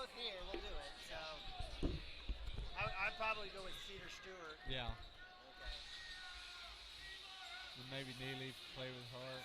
both here, we'll do it. So I'd probably go with Cedar Stewart. Yeah. Okay. And maybe Neely play with Hart.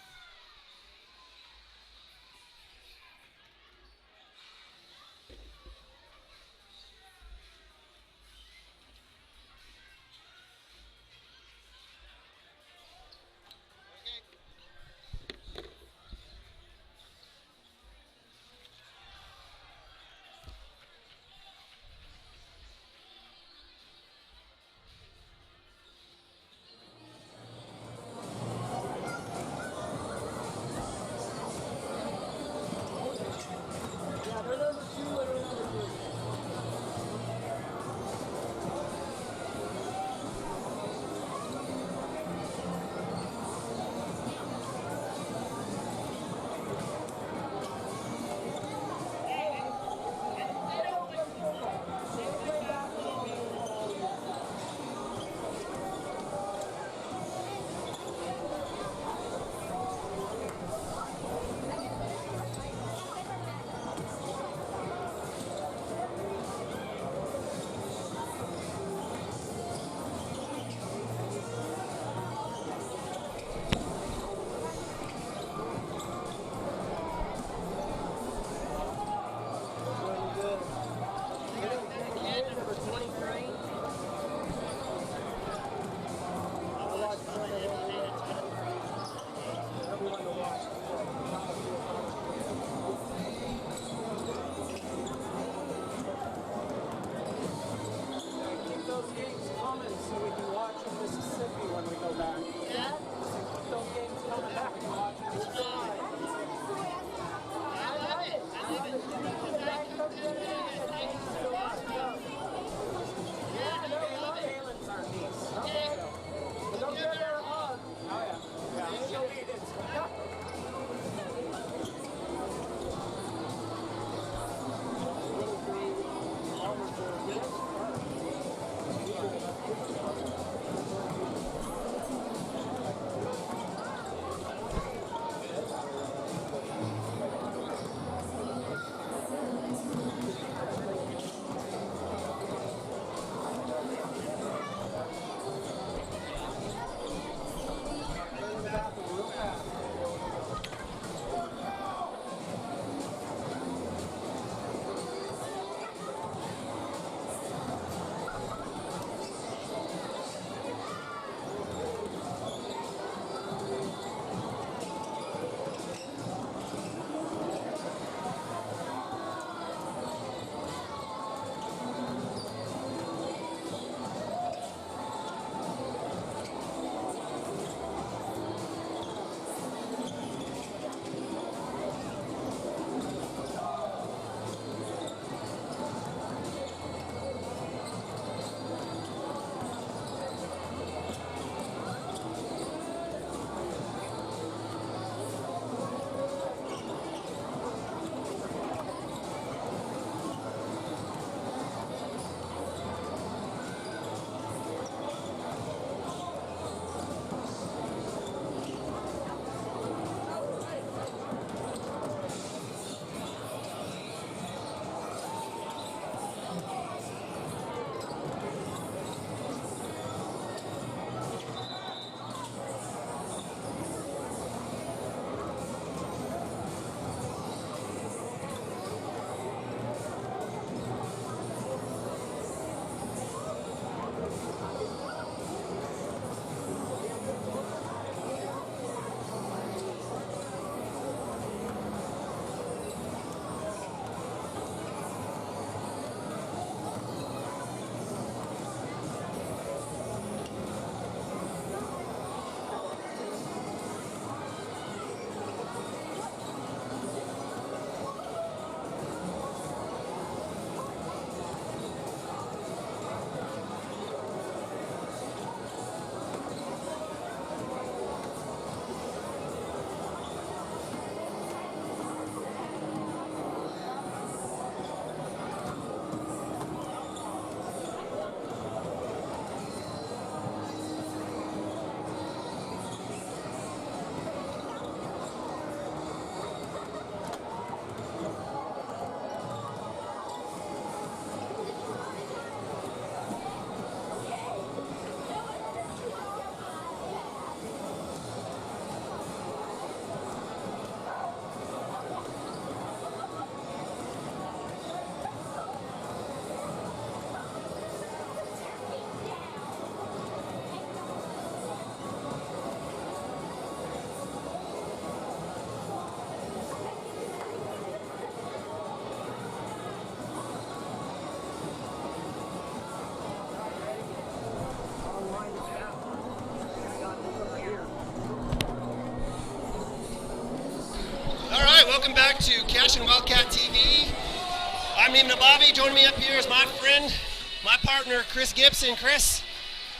Cashion Wildcat TV. I'm Neem Nababi. Joining me up here is my friend, my partner, Chris Gibson. Chris,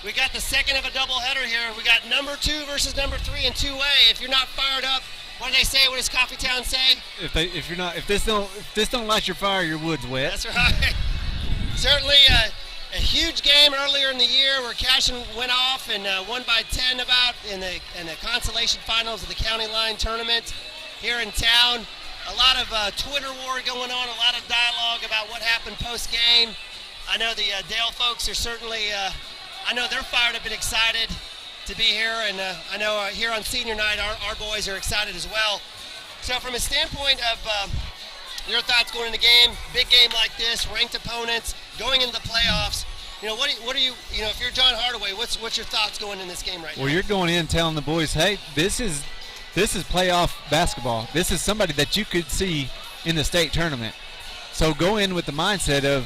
we got the second of a doubleheader here. We got number 2 versus number 3 in 2A. If you're not fired up, what do they say? What does Coffee Town say? If this don't light your fire, your wood's wet. That's right. Certainly a huge game earlier in the year where Cashion went off and won by 10 about in the consolation finals of the County Line tournament here in town. A lot of Twitter war going on, a lot of dialogue about what happened post-game. I know the Dale folks are certainly, I know they're fired up and excited to be here, and I know here on senior night our boys are excited as well. So from a standpoint of your thoughts going into the game, big game like this, ranked opponents, going into the playoffs, you know, what are you, if you're John Hardaway, what's your thoughts going in this game right now? Well, you're going in telling the boys, hey, this is playoff basketball. This is somebody that you could see in the state tournament. So go in with the mindset of,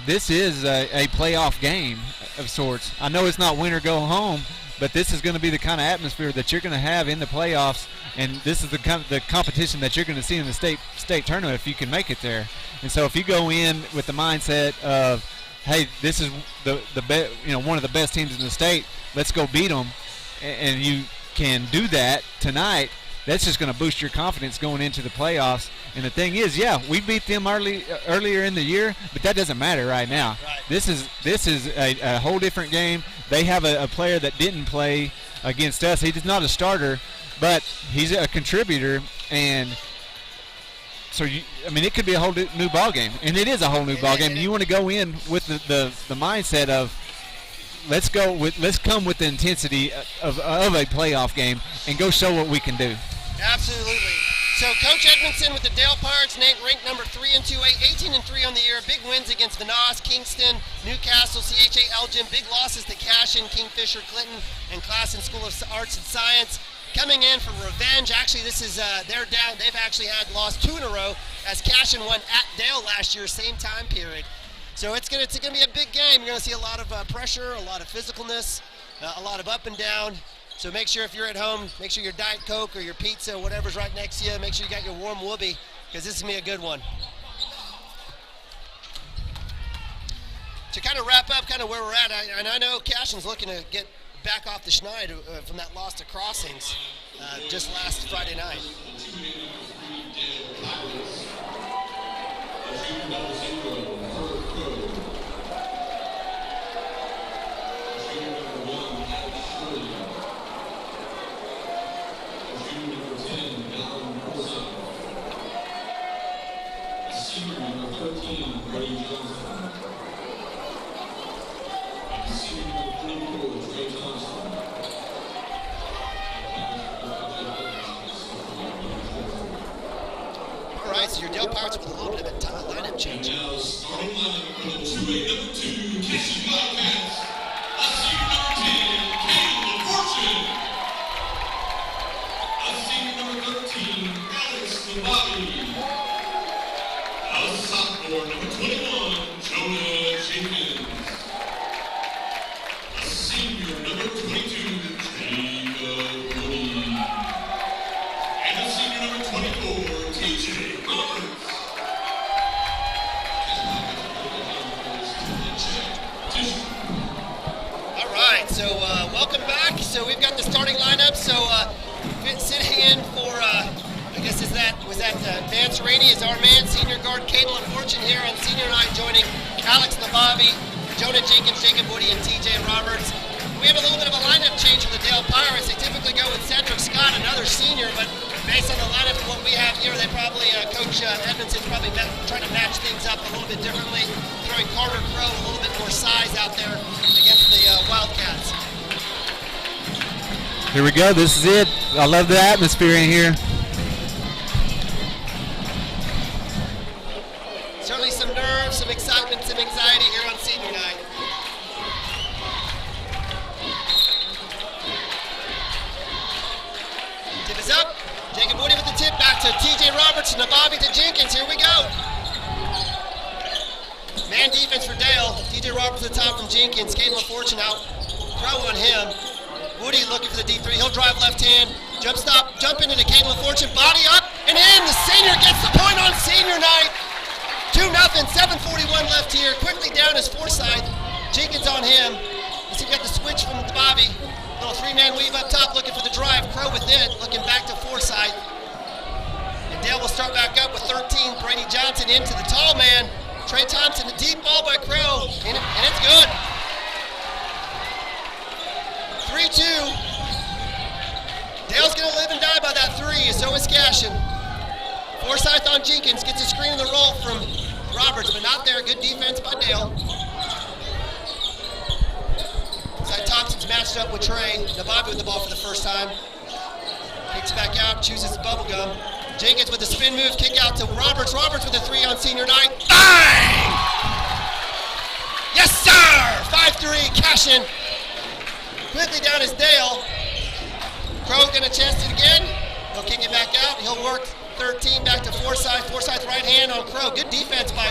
this is a playoff game of sorts. I know it's not win or go home, but this is going to be the kind of atmosphere that you're going to have in the playoffs, and this is the kind of the competition that you're going to see in the state tournament if you can make it there. And so if you go in with the mindset of, hey, this is one of the best teams in the state, let's go beat them, and you can do that tonight, that's just going to boost your confidence going into the playoffs. And the thing is, yeah, we beat them earlier in the year, but that doesn't matter right now. Right. This is a whole different game. They have a player that didn't play against us. He's not a starter, but he's a contributor, and so it could be a whole new ball game, and it is a whole new ball game. You want to go in with the mindset of let's come with the intensity of a playoff game and go show what we can do. Absolutely. So Coach Edmondson with the Dale Pirates, ranked number 3 in 2A, 18-3 on the year. Big wins against Vanasse, Kingston, Newcastle, CHA Elgin. Big losses to Cashion, Kingfisher, Clinton, and Classen School of Arts and Science. Coming in for revenge. Actually, this is they're down. They've actually lost 2 in a row as Cashion won at Dale last year, same time period. So it's gonna be a big game. You're gonna see a lot of pressure, a lot of physicalness, a lot of up and down. So make sure if you're at home, make sure your Diet Coke or your pizza, whatever's right next to you, make sure you got your warm whoopee, because this is gonna be a good one. To kind of wrap up kind of where we're at, and I know Cashion's looking to get back off the schneid from that loss to Crossings just last Friday night. All right, so your Dale Pirates with a little bit of a lineup change. Now starting lineup for the 2A number 2 Cashion Wildcats. A senior number 10, Caleb Fortune. A senior number 13, Alex Nababi. A sophomore number 21, Jonah Jenkins. A senior number 22, Jacob Woody. And a senior number 24, TJ Roberts. All right, so welcome back. So we've got the starting lineup. So sitting in for, I guess was that Vance Rainey is our man, senior guard Caleb Fortune here on senior night, joining Alex Nababi, Jonah Jenkins, Jacob Woody, and TJ Roberts. We have a little bit of a lineup change for the Dale Pirates. They typically go with Cedric Scott, another senior, but based on the lineup of what we have here, they probably, Coach Edmondson's probably trying to match things up a little bit differently, throwing Carter Crow a little bit more size out there against the Wildcats. Here we go. This is it. I love the atmosphere in here. Certainly some nerves, some excitement, some anxiety here on senior night. Tip is up. Jacob Woody with the tip back to TJ Roberts, Nababi to Jenkins. Here we go. Man defense for Dale. TJ Roberts at the top from Jenkins. Caleb Fortune out. Throw on him. Woody looking for the D3. He'll drive left hand. Jump into the Caleb Fortune. Body up. and in. The senior gets the point on senior night. 2-0, 7:41 left here. Quickly down is Forsyth. Jenkins on him. You see, we got the switch from Bobby. Little three-man weave up top, looking for the drive. Crow with it, looking back to Forsyth. And Dale will start back up with 13. Brady Johnson into the tall man. Trey Thompson, the deep ball by Crow, and it's good. 3-2. Dale's going to live and die by that three, so is Cashion. Forsyth on Jenkins, gets a screen in the roll from Roberts, but not there. Good defense by Dale. Inside Thompson's matched up with Trey. Nababi with the ball for the first time. Kicks back out, chooses the bubble gum. Jenkins with a spin move, kick out to Roberts. Roberts with a three on senior night. Bang! Yes, sir! 5-3, Cashion. Quickly down is Dale. Crow gonna chest it again. He'll kick it back out. He'll work 13 back to Forsyth. Forsyth right hand on Crow. Good defense by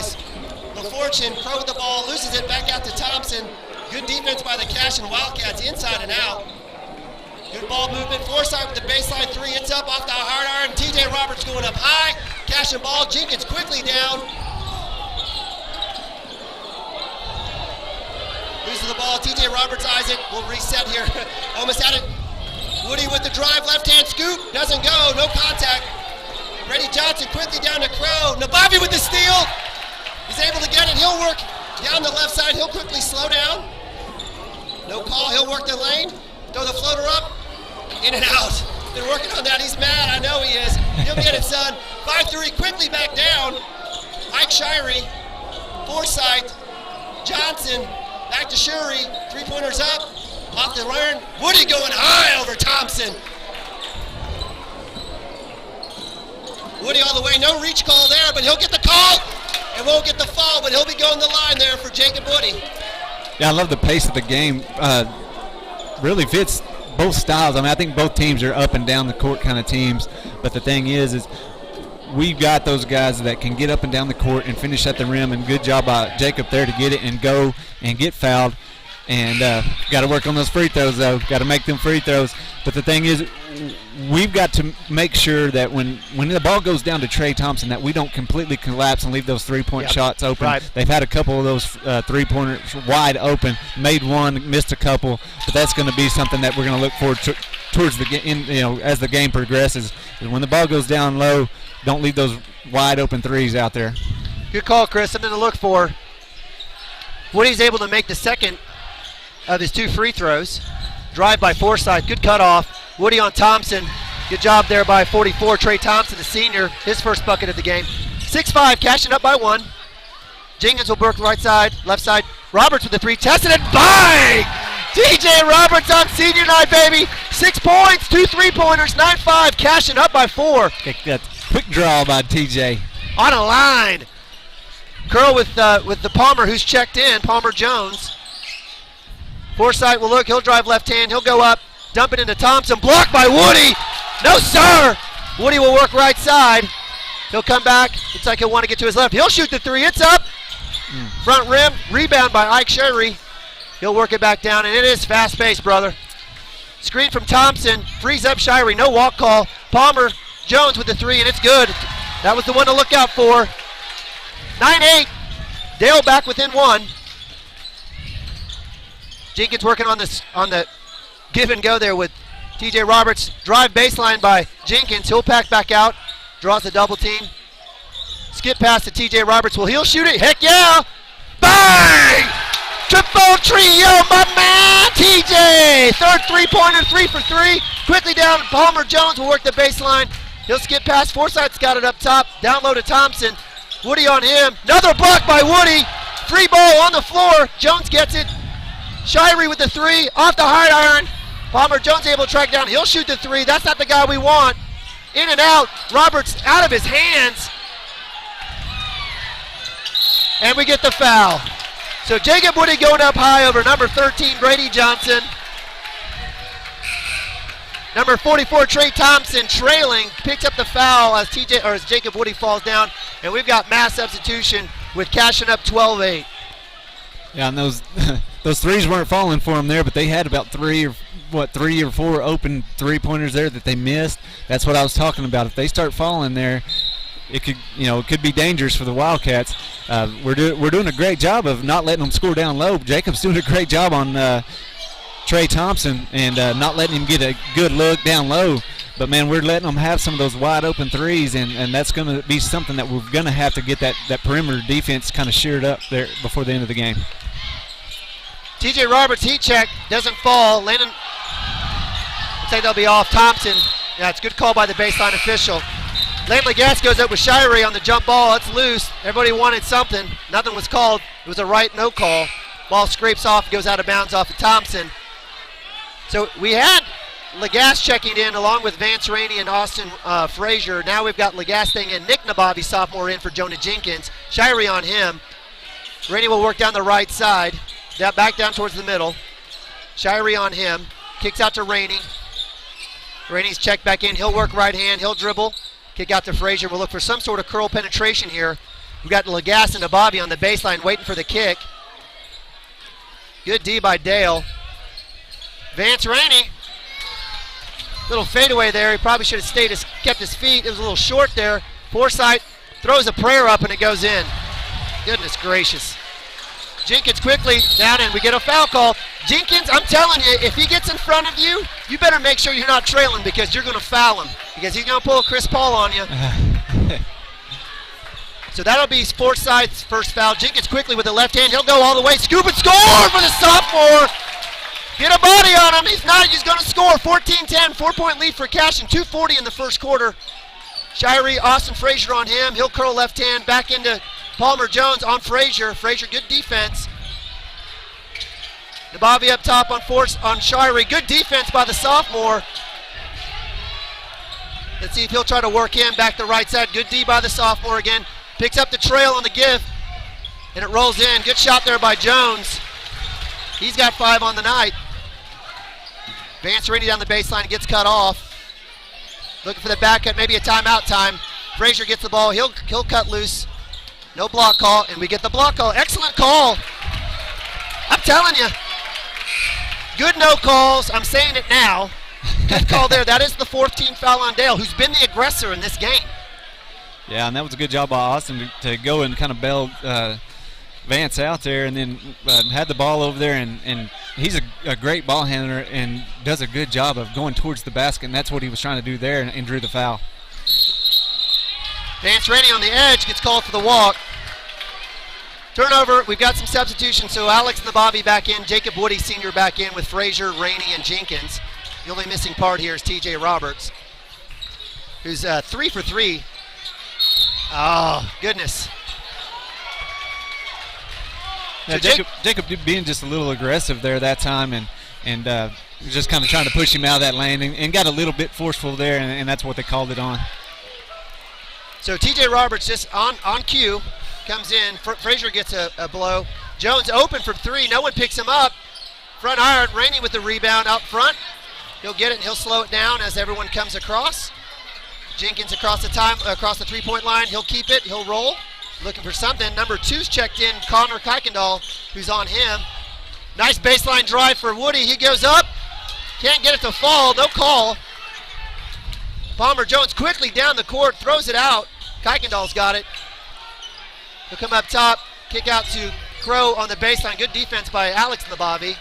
LaFortune. Crow with the ball, loses it back out to Thompson. Good defense by the Cashion Wildcats, inside and out. Good ball movement. Forsyth with the baseline three. It's up off the hard iron. TJ Roberts going up high. Cashion ball. Jenkins quickly down. Loses the ball. TJ Roberts eyes it. We'll reset here. Almost had it. Woody with the drive. Left-hand scoop. Doesn't go. No contact. Brady Johnson quickly down to Crow. Nabavi with the steal. He's able to get it. He'll work down the left side. He'll quickly slow down. No call. He'll work the lane. Throw the floater up. In and out. They're working on that. He's mad. I know he is. He'll get it, son. 5-3. Quickly back down. Ike Shirey. Forsyth. Johnson. Back to Shuri. Three-pointers up. Off the iron. Woody going high over Thompson. Woody all the way. No reach call there, but he'll get the call. And won't get the fall, but he'll be going the line there for Jacob Woody. Yeah, I love the pace of the game. Really fits both styles. I mean, I think both teams are up and down the court kind of teams. But the thing is we've got those guys that can get up and down the court and finish at the rim. And good job by Jacob there to get it and go and get fouled. And got to work on those free throws, though. Got to make them free throws. But the thing is, we've got to make sure that when the ball goes down to Trey Thompson, that we don't completely collapse and leave those three-point shots open. Right. They've had a couple of those three-pointers wide open, made one, missed a couple. But that's going to be something that we're going to look forward to towards the game. As the game progresses, when the ball goes down low, don't leave those wide open threes out there. Good call, Chris. Something to look for. Woody's able to make the second of his two free throws. Drive by Forsyth, good cutoff. Woody on Thompson, good job there by 44. Trey Thompson, the senior, his first bucket of the game. 6-5, Cashion up by one. Jenkins will work right side, left side. Roberts with the three, tested it, bang! TJ Roberts on senior night, baby. 6 points, 2 3-pointers, 9-5. Cashion up by 4. Okay, that quick draw by TJ. On a line. Curl with the Palmer, who's checked in, Palmer Jones. Forsyth will look, he'll drive left hand, he'll go up, dump it into Thompson, blocked by Woody. No, sir. Woody will work right side. He'll come back, looks like he'll want to get to his left. He'll shoot the three, it's up. Front rim, rebound by Ike Sherry. He'll work it back down, and it is fast-paced, brother. Screen from Thompson, frees up Shirey, no walk call. Palmer Jones with the three, and it's good. That was the one to look out for. 9-8, Dale back within one. Jenkins working on the give and go there with TJ Roberts. Drive baseline by Jenkins. He'll pack back out. Draws the double team. Skip pass to TJ Roberts. Well, he'll shoot it. Heck yeah! Bang! Triple trio, my man, TJ. Third three-pointer, 3 for 3. Quickly down. Palmer Jones will work the baseline. He'll skip past. Forsyth's got it up top. Down low to Thompson. Woody on him. Another block by Woody. Free ball on the floor. Jones gets it. Shirey with the three, off the hard iron. Palmer Jones able to track down. He'll shoot the three. That's not the guy we want. In and out. Roberts out of his hands. And we get the foul. So Jacob Woody going up high over number 13, Brady Johnson. Number 44, Trey Thompson, trailing, picks up the foul as Jacob Woody falls down. And we've got mass substitution with Cashion up 12-8. Yeah, and those those threes weren't falling for them there, but they had about three or four open three-pointers there that they missed. That's what I was talking about. If they start falling there, it could be dangerous for the Wildcats. We're doing a great job of not letting them score down low. Jacob's doing a great job on Trey Thompson and not letting him get a good look down low. But, man, we're letting them have some of those wide-open threes, and that's going to be something that we're going to have to get that perimeter defense kind of sheared up there before the end of the game. T.J. Roberts, heat check, doesn't fall. Landon, looks like they'll be off. Thompson, yeah, it's a good call by the baseline official. Landon Legas goes up with Shirey on the jump ball. It's loose. Everybody wanted something. Nothing was called. It was a right no call. Ball scrapes off, goes out of bounds off of Thompson. So we had Legas checking in along with Vance Rainey and Austin Frazier. Now we've got Legas staying in. Nick Nabavi, sophomore, in for Jonah Jenkins. Shirey on him. Rainey will work down the right side. Back down towards the middle. Shirey on him. Kicks out to Rainey. Rainey's checked back in. He'll work right hand. He'll dribble. Kick out to Frazier. We'll look for some sort of curl penetration here. We've got Legas and Nabavi on the baseline waiting for the kick. Good D by Dale. Vance Rainey. Little fadeaway there. He probably should have kept his feet. It was a little short there. Forsythe throws a prayer up and it goes in. Goodness gracious. Jenkins quickly down and we get a foul call. Jenkins, I'm telling you, if he gets in front of you, you better make sure you're not trailing because you're going to foul him because he's going to pull a Chris Paul on you. So that'll be Forsythe's first foul. Jenkins quickly with the left hand. He'll go all the way. Scoop and score for the sophomore. Get a body on him. He's not. He's going to score. 14-10, 4-point lead for Cashion. 2:40 in the first quarter. Shirey, Austin Frazier on him. He'll curl left hand back into Palmer Jones on Frazier. Frazier, good defense. Nabavi up top on Shirey. Good defense by the sophomore. Let's see if he'll try to work in back the right side. Good D by the sophomore again. Picks up the trail on the give, and it rolls in. Good shot there by Jones. He's got 5 on the night. Vance Rainey down the baseline, gets cut off. Looking for the back cut, maybe a timeout time. Frazier gets the ball, he'll cut loose. No block call, and we get the block call. Excellent call. I'm telling you, good no calls. I'm saying it now. Good call there. That is the 4th team foul on Dale, who's been the aggressor in this game. Yeah, and that was a good job by Austin to go and kind of bail Vance out there and then had the ball over there, and he's a great ball handler and does a good job of going towards the basket, and that's what he was trying to do there and drew the foul. Vance Rainey on the edge gets called for the walk. Turnover, we've got some substitutions, so Alex Nabavi back in, Jacob Woody Sr. back in with Frazier, Rainey, and Jenkins. The only missing part here is T.J. Roberts, who's 3 for 3. Oh, goodness. Yeah, Jacob being just a little aggressive there that time and just kind of trying to push him out of that lane and got a little bit forceful there, and that's what they called it on. So T.J. Roberts just on cue comes in. Frazier gets a blow. Jones open from 3. No one picks him up. Front iron. Rainey with the rebound out front. He'll get it and he'll slow it down as everyone comes across. Jenkins across the 3-point line. He'll keep it. He'll roll. Looking for something. Number 2's checked in, Connor Kuykendall, who's on him. Nice baseline drive for Woody. He goes up. Can't get it to fall. No call. Palmer Jones quickly down the court, throws it out. Kuykendall's got it. He'll come up top. Kick out to Crow on the baseline. Good defense by Alex Nabavi.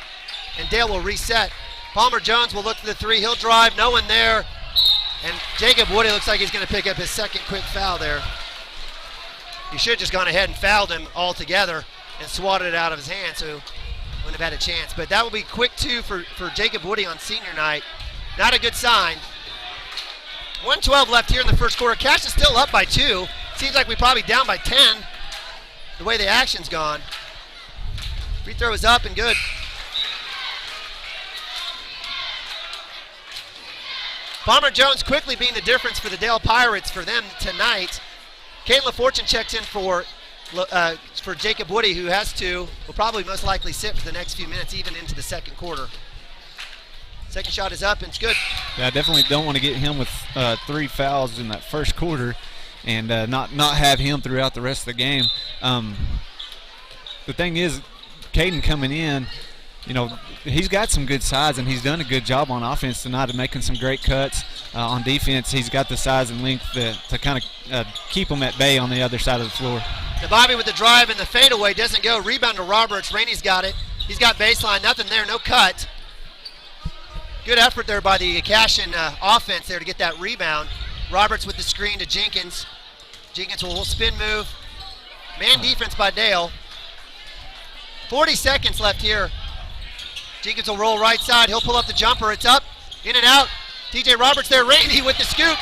And Dale will reset. Palmer Jones will look for the 3. He'll drive. No one there. And Jacob Woody looks like he's going to pick up his second quick foul there. He should have just gone ahead and fouled him altogether and swatted it out of his hand, so wouldn't have had a chance. But that will be quick 2 for Jacob Woody on senior night. Not a good sign. 1:12 left here in the first quarter. Cash is still up by 2. Seems like we're probably down by 10 the way the action's gone. Free throw is up and good. Palmer Jones quickly being the difference for the Dale Pirates for them tonight. Caitlin Fortune checks in for Jacob Woody, who has 2. Will probably most likely sit for the next few minutes, even into the second quarter. Second shot is up, and it's good. Yeah, I definitely don't want to get him with 3 fouls in that first quarter and not have him throughout the rest of the game. The thing is, Caden coming in, he's got some good size, and he's done a good job on offense tonight of making some great cuts. On defense, he's got the size and length to kind of keep them at bay on the other side of the floor. Bobby with the drive and the fadeaway doesn't go. Rebound to Roberts. Rainey's got it. He's got baseline. Nothing there. No cut. Good effort there by the Cashion offense there to get that rebound. Roberts with the screen to Jenkins. Jenkins will spin move. Man defense by Dale. 40 seconds left here. Jenkins will roll right side. He'll pull up the jumper. It's up. In and out. TJ Roberts there. Rainey with the scoop.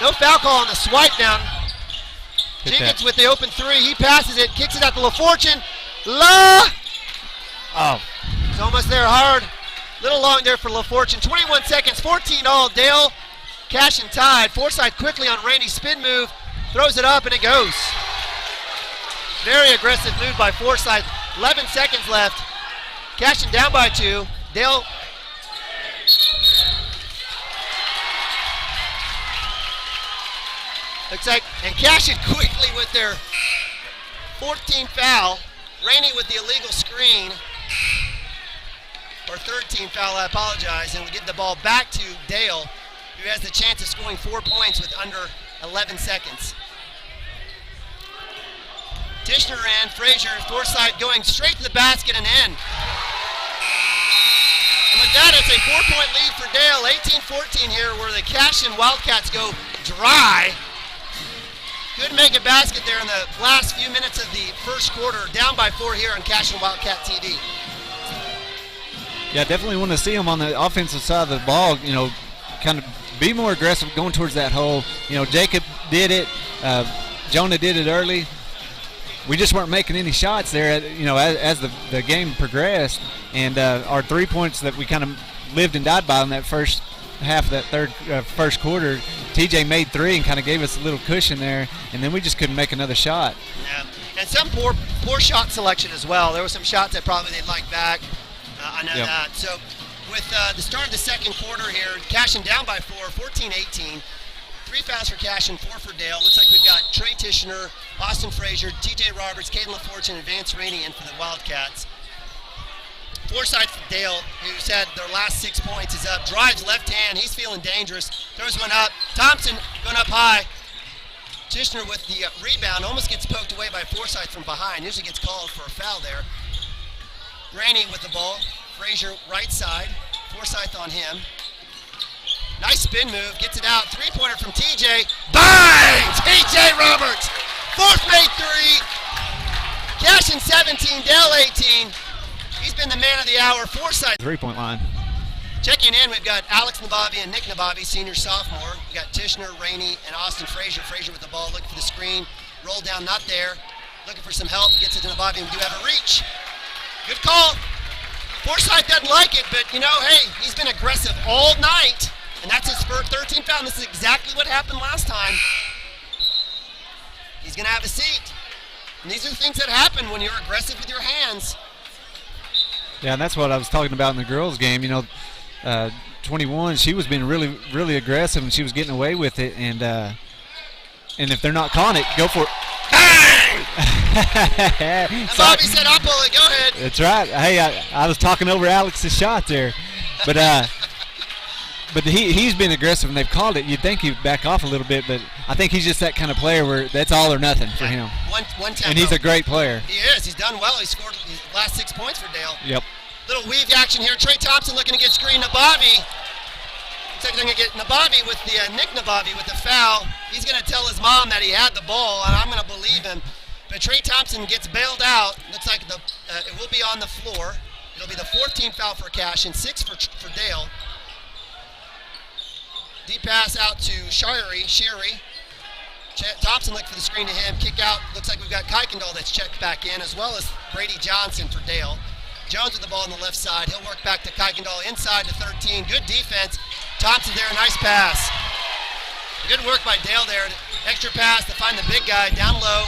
No foul call on the swipe down. Jenkins with the open three. He passes it. Kicks it out to LaFortune. Oh. It's almost there hard. Little long there for LaFortune. 21 seconds. 14 all. Dale Cashion tied. Forsythe quickly on Rainey. Spin move. Throws it up and it goes. Very aggressive move by Forsythe. 11 seconds left. Cashion down by 2. Dale. Looks like, and Cashion quickly with their 14th foul. Rainey with the illegal screen. Or 13th foul, I apologize. And we get the ball back to Dale, who has the chance of scoring 4 points with under 11 seconds. Tishner ran, Frazier, Forsythe going straight to the basket and in. And with that, it's a 4-point lead for Dale. 18-14 here, where the Cashion Wildcats go dry. Couldn't make a basket there in the last few minutes of the first quarter. Down by 4 here on Cashion Wildcat TV. Yeah, definitely want to see him on the offensive side of the ball, kind of be more aggressive going towards that hole. Jacob did it. Jonah did it early. We just weren't making any shots there, as the game progressed. And our 3 points that we kind of lived and died by in that first half of that first quarter, TJ made 3 and kind of gave us a little cushion there, and then we just couldn't make another shot. Yeah, and some poor shot selection as well. There were some shots that probably they'd like back. I know that. So with the start of the second quarter here, Cashion down by 4, 14-18. 3 fouls for Cashion, 4 for Dale. Looks like we've got Trey Tishner, Austin Frazier, TJ Roberts, Caden LaFortune, and Vance Rainey in for the Wildcats. Forsythe for Dale, who's had their last 6 points, is up. Drives left hand. He's feeling dangerous. Throws one up. Thompson going up high. Tishner with the rebound. Almost gets poked away by Forsythe from behind. Usually gets called for a foul there. Rainey with the ball. Frazier right side. Forsythe on him. Nice spin move. Gets it out. 3-pointer from TJ. Bang! TJ Roberts. 4th made 3. Cashion 17. Dale 18. He's been the man of the hour. Forsythe. 3-point line. Checking in, we've got Alex Nabavi and Nick Nabavi, senior, sophomore. We've got Tishner, Rainey, and Austin Frazier. Frazier with the ball, looking for the screen. Roll down, not there. Looking for some help. Gets it to Nabavi, and we do have a reach. Good call. Forsythe doesn't like it, but, hey, he's been aggressive all night. And that's his 13th foul. This is exactly what happened last time. He's going to have a seat. And these are the things that happen when you're aggressive with your hands. Yeah, and that's what I was talking about in the girls' game. 21, she was being really, really aggressive, and she was getting away with it. And if they're not calling it, go for it. Bang! Bobby said, I'll pull it. Go ahead. That's right. Hey, I was talking over Alex's shot there. But he's been aggressive, and they've called it. You'd think he'd back off a little bit, but I think he's just that kind of player where that's all or nothing for him. One tempo. And he's a great player. He is. He's done well. He scored his last 6 points for Dale. Yep. Little weave action here. Trey Thompson looking to get screened. Nabavi. Looks like they're going to get Nabavi with the Nick Nabavi with the foul. He's going to tell his mom that he had the ball, and I'm going to believe him. But Trey Thompson gets bailed out. Looks like it will be on the floor. It'll be the 14th foul for Cashion, 6 for Dale. Deep pass out to Sherry. Thompson looked for the screen to him. Kick out. Looks like we've got Kuykendall that's checked back in, as well as Brady Johnson for Dale. Jones with the ball on the left side. He'll work back to Kuykendall inside to 13. Good defense. Thompson there. Nice pass. Good work by Dale there. Extra pass to find the big guy down low.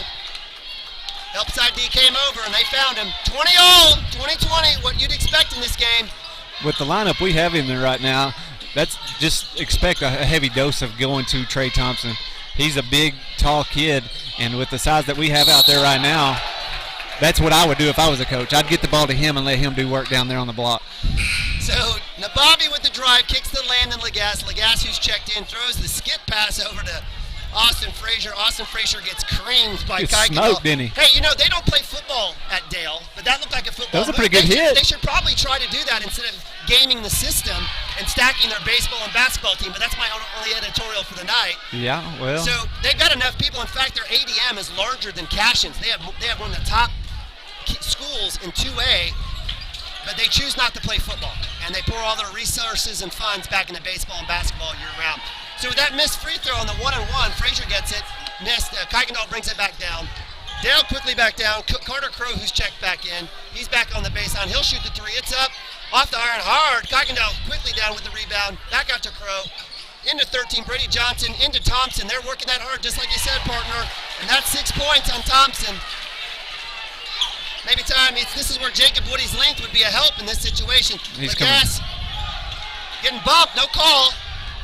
Help side D came over, and they found him. 20 all. 20-20. What you'd expect in this game. With the lineup we have in there right now, that's just expect a heavy dose of going to Trey Thompson. He's a big, tall kid, and with the size that we have out there right now, that's what I would do if I was a coach. I'd get the ball to him and let him do work down there on the block. So Nabavi with the drive, kicks to Landon Lagasse. Lagasse, who's checked in, throws the skip pass over to Austin Frazier. Austin Frazier gets creamed by He Kuykendall. smoked, didn't he? Hey, they don't play football at Dale, but that looked like a football. That was a move. pretty good hit. They should probably try to do that instead of gaming the system and stacking their baseball and basketball team, but that's my only editorial for the night. Yeah, well. So they've got enough people. In fact, their ADM is larger than Cashion's. They have one of the top schools in 2A, but they choose not to play football, and they pour all their resources and funds back into baseball and basketball year-round. So with that missed free throw on the 1-on-1, Frazier gets it, missed. Kuykendall brings it back down. Dale quickly back down. Carter Crow, who's checked back in, he's back on the baseline. He'll shoot the three. It's up, off the iron, hard. Kuykendall quickly down with the rebound. Back out to Crow. Into 13, Brady Johnson, into Thompson. They're working that hard, just like you said, partner. And that's 6 points on Thompson. Maybe this is where Jacob Woody's length would be a help in this situation. Lagasse getting bumped, no call.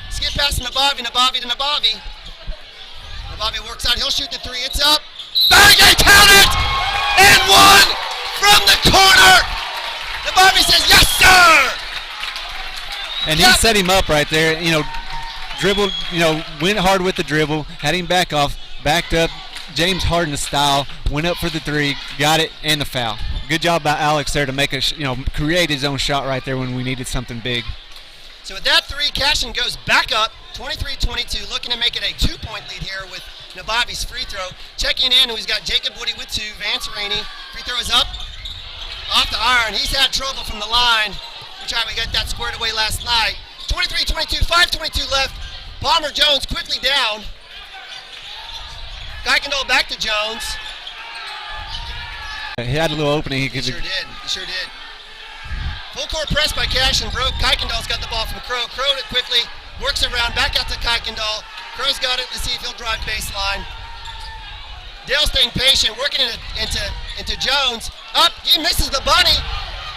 Skip past to Nabavi to Nabavi. Nabavi works out, he'll shoot the three, it's up. Bang, and count it! And one from the corner. Nabavi says, yes, sir! And he set him up right there, dribbled, went hard with the dribble, had him back off, backed up, James Harden style, went up for the three, got it, and the foul. Good job by Alex there to make create his own shot right there when we needed something big. So with that three, Cashion goes back up, 23-22, looking to make it a 2-point lead here with Nabavi's free throw. Checking in, who's got Jacob Woody with 2, Vance Rainey. Free throw is up, off the iron. He's had trouble from the line. We tried to get that squared away last night. 23-22, 5:22 left. Palmer Jones quickly down. Kuykendall back to Jones. He had a little opening. He sure did. Full court press by Cashion broke. Kuykendall's got the ball from Crow. Crow it quickly, works around, back out to Kuykendall. Crow's got it. Let's see if he'll drive baseline. Dale staying patient, working into Jones. Up, he misses the bunny.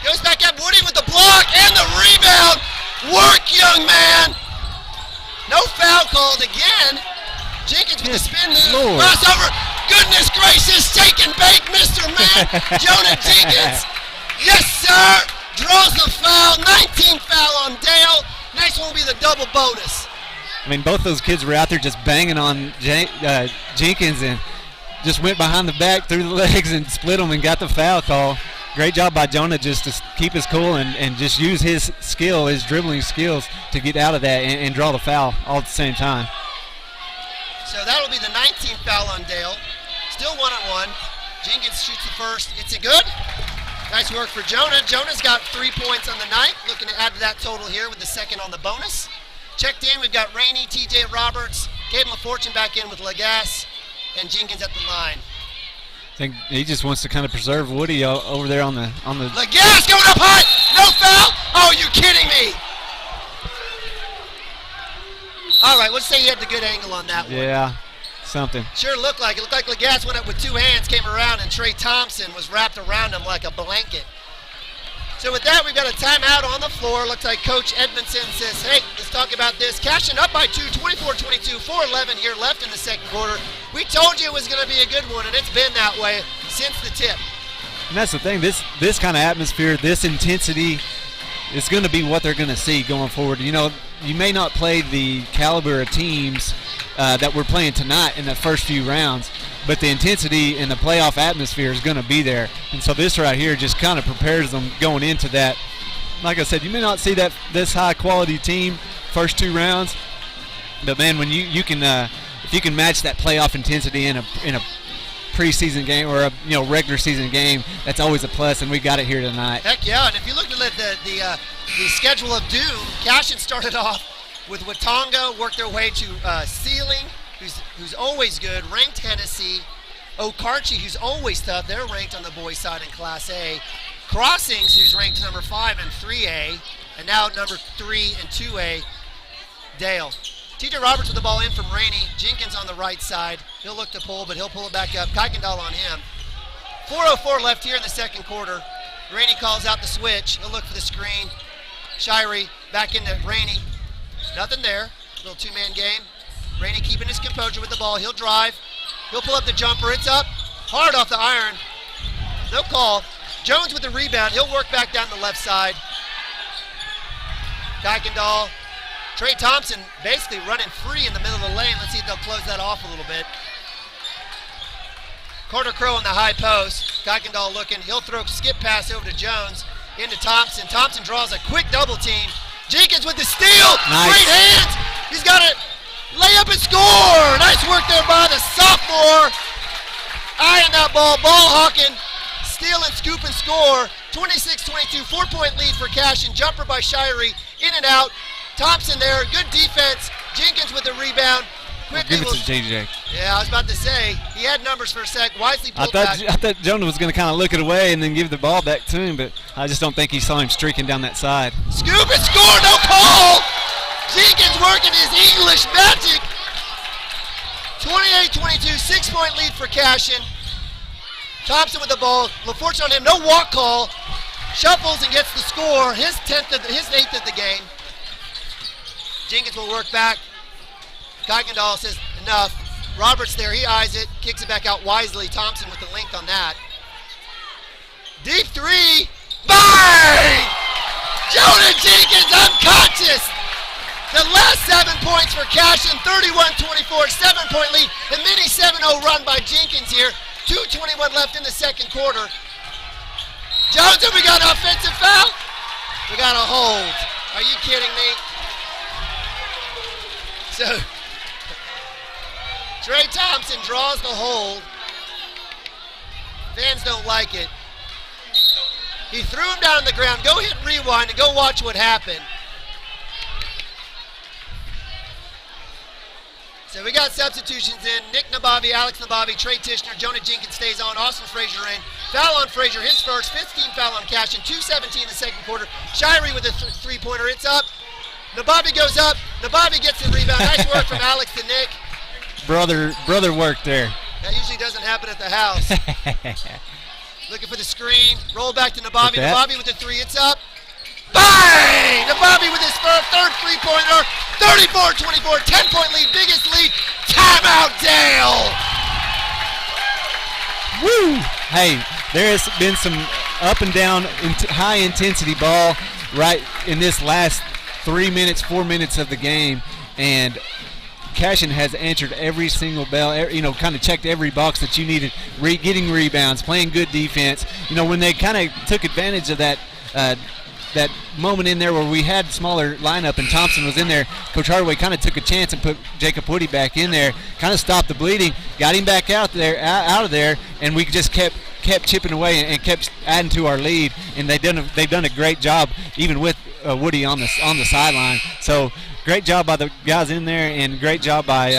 Goes back up, Woody with the block and the rebound. Work, young man. No foul called again. Jenkins with the spin move, crossover. Goodness gracious, take and bake, Mr. Man. Jonah Jenkins. Yes, sir. Draws the foul. 19th foul on Dale. Next one will be the double bonus. I mean, both those kids were out there just banging on Jenkins and just went behind the back, through the legs, and split them and got the foul call. Great job by Jonah just to keep his cool and just use his skill, his dribbling skills to get out of that and draw the foul all at the same time. So that'll be the 19th foul on Dale. Still 1-on-1. Jenkins shoots the first. It's a good. Nice work for Jonah. Jonah's got 3 points on the night. Looking to add to that total here with the second on the bonus. Checked in, we've got Rainey, TJ Roberts, Gabe LaFortune back in with Lagasse, and Jenkins at the line. I think he just wants to kind of preserve Woody over there on the. Lagasse going up high. No foul. Oh, you kidding me? All right, let's say he had the good angle on that one. Yeah, something. Sure looked like it. Looked like Lagasse went up with 2 hands, came around, and Trey Thompson was wrapped around him like a blanket. So with that, we've got a timeout on the floor. Looks like Coach Edmondson says, hey, let's talk about this. Cashion up by 2, 24-22, 4:11 here left in the second quarter. We told you it was going to be a good one, and it's been that way since the tip. And that's the thing. This kind of atmosphere, this intensity, is going to be what they're going to see going forward. You may not play the caliber of teams that we're playing tonight in the first few rounds, but the intensity and the playoff atmosphere is going to be there. And so this right here just kind of prepares them going into that. Like I said, you may not see this high quality team first 2 rounds, but man, when you can if you can match that playoff intensity in a preseason game or a regular season game, that's always a plus, and we got it here tonight. Heck yeah! And if you look at the schedule of doom, Cashion started off with Watonga, worked their way to Sealing, who's always good, ranked Hennessy, Okarche, who's always tough, they're ranked on the boys' side in Class A, Crossings, who's ranked number 5 in 3A, and now number 3 in 2A, Dale. TJ Roberts with the ball in from Rainey, Jenkins on the right side, he'll look to pull, but he'll pull it back up, Kuykendall on him. 4:04 left here in the second quarter. Rainey calls out the switch, he'll look for the screen, Shirey back into Rainey, nothing there, little 2-man game. Rainey keeping his composure with the ball. He'll drive. He'll pull up the jumper. It's up. Hard off the iron. no call. Jones with the rebound. He'll work back down the left side. Kuykendall. Trey Thompson basically running free in the middle of the lane. Let's see if they'll close that off a little bit. Carter Crow on the high post. Kuykendall looking. He'll throw a skip pass over to Jones. Into Thompson. Thompson draws a quick double team. Jenkins with the steal. Nice. Great hands. He's got it. Lay up and score. Nice work there by the sophomore. Eyeing that ball. Ball hawking. Steal and scoop and score. 26-22. 4-point lead for Cashion. Jumper by Shirey. In and out. Thompson there. Good defense. Jenkins with the rebound. Quickly Give it to JJ. Yeah, I was about to say, he had numbers for a sec. Wisely I pulled back. thought Jones was going to kind of look it away and then give the ball back to him, but I just don't think he saw him streaking down that side. Scoop and score, no call! Jenkins working his English magic. 28-22, 6-point lead for Cashion. Thompson with the ball. LaFortune on him, no walk call. Shuffles and gets the score, his 8th of the game. Jenkins will work back. Kuykendall says enough. Roberts there, he eyes it, kicks it back out wisely. Thompson with the length on that. Deep three, bang! Jonah Jenkins unconscious. The last 7 points for Cashion, 31-24, 7-point lead. A mini 7-0 run by Jenkins here. 2:21 left in the second quarter. Jones, have we got an offensive foul? We got a hold. Are you kidding me? So, Trey Thompson draws the hold. Fans don't like it. He threw him down on the ground. Go hit rewind and go watch what happened. So we got substitutions in. Nick Nabavi, Alex Nabavi, Trey Tishner, Jonah Jenkins stays on. Austin Frazier in. Foul on Frazier, his first. 15 foul on Cashion. 2:17 in the second quarter. Shirey with a three-pointer. It's up. Nabavi goes up. Nabavi gets the rebound. Nice work from Alex to Nick. Brother work there. That usually doesn't happen at the house. Looking for the screen. Roll back to Nabavi. Nabavi with the three. It's up. Bang! Nabavi with his third three-pointer. 34-24. 10-point lead. Biggest lead. Timeout, Dale. Woo! Hey, there has been some up and down, high-intensity ball right in this last 4 minutes of the game, and Cashion has answered every single bell, kind of checked every box that you needed, getting rebounds, playing good defense. When they kind of took advantage of that moment in there where we had smaller lineup and Thompson was in there, Coach Hardaway kind of took a chance and put Jacob Woody back in there, kind of stopped the bleeding, got him back out of there, and we just kept chipping away and kept adding to our lead. And they've done a great job, even with Woody on the sideline. So great job by the guys in there, and great job by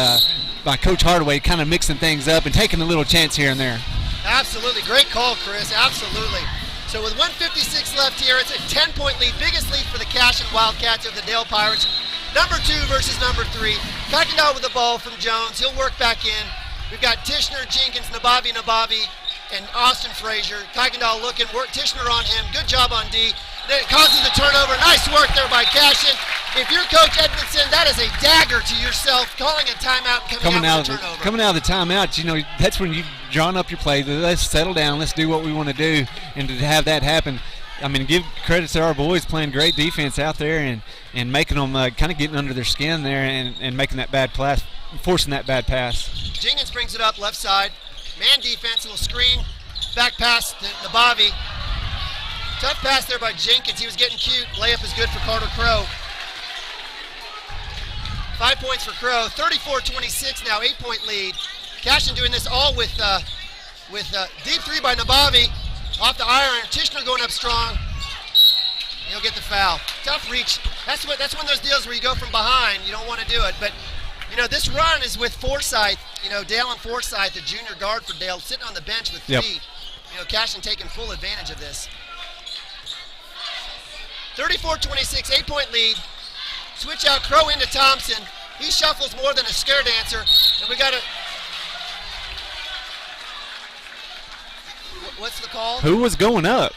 Coach Hardaway, kind of mixing things up and taking a little chance here and there. Absolutely, great call, Chris. Absolutely. So with 1:56 left here, it's a 10-point lead, biggest lead for the Cashion Wildcats of the Dale Pirates. Number 2 versus number 3. Kuykendall with the ball from Jones. He'll work back in. We've got Tishner, Jenkins, Nabavi, and Austin Frazier. Kuykendall looking, Tishner on him. Good job on D. Then it causes the turnover. Nice work there by Cashion. If you're Coach Edmondson, that is a dagger to yourself, calling a timeout coming out of the turnover. Coming out of the timeout, that's when you've drawn up your play. Let's settle down. Let's do what we want to do. And to have that happen, give credit to our boys playing great defense out there and making them kind of getting under their skin there and making that bad pass, forcing that bad pass. Jenkins brings it up left side. Man defense, little screen. Back pass to Nabavi. Tough pass there by Jenkins. He was getting cute. Layup is good for Carter Crow. 5 points for Crow. 34-26 now, 8-point lead. Cashion doing this all with deep three by Nabavi. Off the iron. Tishner going up strong. He'll get the foul. Tough reach. That's one of those deals where you go from behind. You don't want to do it. But, this run is with Forsyth. Dale and Forsyth, the junior guard for Dale, sitting on the bench with three. Yep. Cashion taking full advantage of this. 34-26, 8-point lead. Switch out, Crow into Thompson. He shuffles more than a scare dancer. And we got a... What's the call? Who was going up?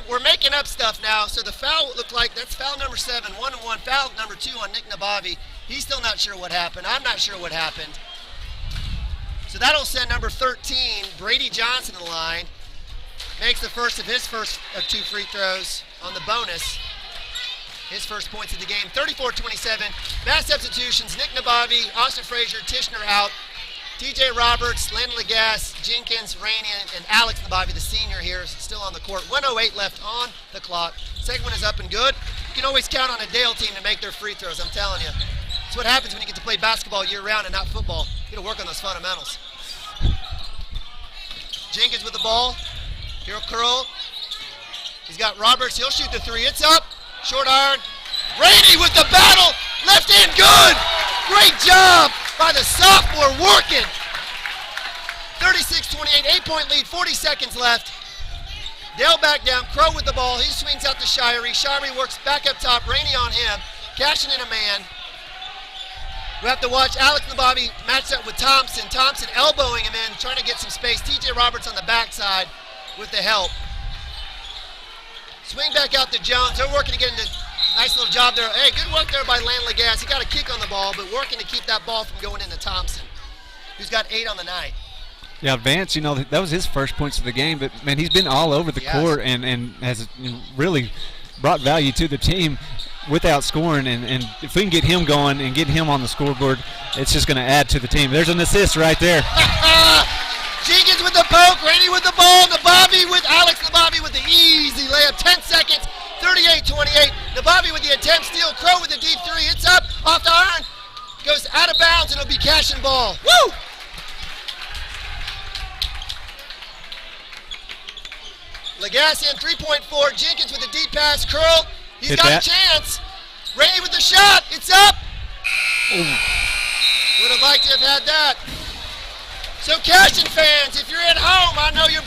We're making up stuff now. So the foul looked like, that's foul number 7, 1-1. Foul number 2 on Nick Nabavi. He's still not sure what happened. I'm not sure what happened. So that'll send number 13, Brady Johnson, to the line. Makes the first of his first of 2 free throws on the bonus. His first points of the game, 34-27. Mass substitutions, Nick Nabavi, Austin Frazier, Tishner out. TJ Roberts, Landon Lagasse, Jenkins, Rainey, and Alex Nabavi, the senior here, is still on the court. 1:08 left on the clock. Second one is up and good. You can always count on a Dale team to make their free throws, I'm telling you. That's what happens when you get to play basketball year-round and not football. You got to work on those fundamentals. Jenkins with the ball. He'll curl. He's got Roberts. He'll shoot the 3. It's up. Short iron. Rainey with the battle. Left hand good. Great job by the sophomore working. 36-28, 8-point lead, 40 seconds left. Dale back down. Crow with the ball. He swings out to Shirey. Shirey works back up top. Rainey on him. Cashion in a man. We have to watch Alex Nabavi match up with Thompson. Thompson elbowing him in, trying to get some space. TJ Roberts on the backside with the help. Swing back out to Jones. They're working to get into nice little job there. Hey, good work there by Landon Lagasse. He got a kick on the ball, but working to keep that ball from going into Thompson, who's got 8 on the night. Yeah, Vance, that was his first points of the game, but, man, he's been all over the court and has really brought value to the team without scoring, and if we can get him going and get him on the scoreboard, it's just going to add to the team. There's an assist right there. Jenkins with the poke, Rainey with the ball, Alex Nabavi with the easy layup, 10 seconds, 38-28. Nabavi with the attempt steal, Crow with the deep 3, it's up, off the iron, goes out of bounds, and it'll be Cashion ball. Woo! Lagasse in 3.4, Jenkins with the deep pass, curl, he's Hit got that. a chance. Rainey with the shot, it's up. Ooh. Would have liked to have had that. So Cashion fans, if you're at home, I know your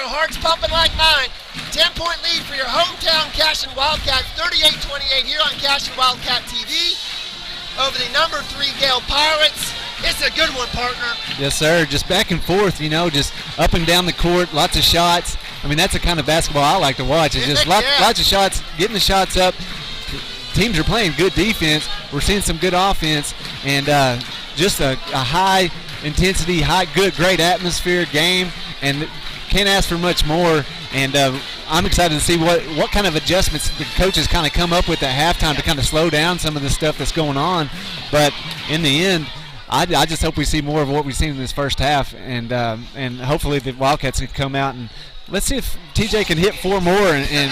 heart's pumping like mine. 10-point lead for your hometown Cashion Wildcats, 38-28 here on Cashion Wildcat TV. Over the number 3 Gale Pirates. It's a good one, partner. Yes, sir. Just back and forth, just up and down the court, lots of shots. I mean, that's the kind of basketball I like to watch. It's just lots of shots, getting the shots up. Teams are playing good defense. We're seeing some good offense, and just a high intensity, great atmosphere game, and can't ask for much more. And I'm excited to see what kind of adjustments the coaches kind of come up with at halftime to kind of slow down some of the stuff that's going on. But in the end, I just hope we see more of what we've seen in this first half, and hopefully the Wildcats can come out and let's see if TJ can hit 4 more and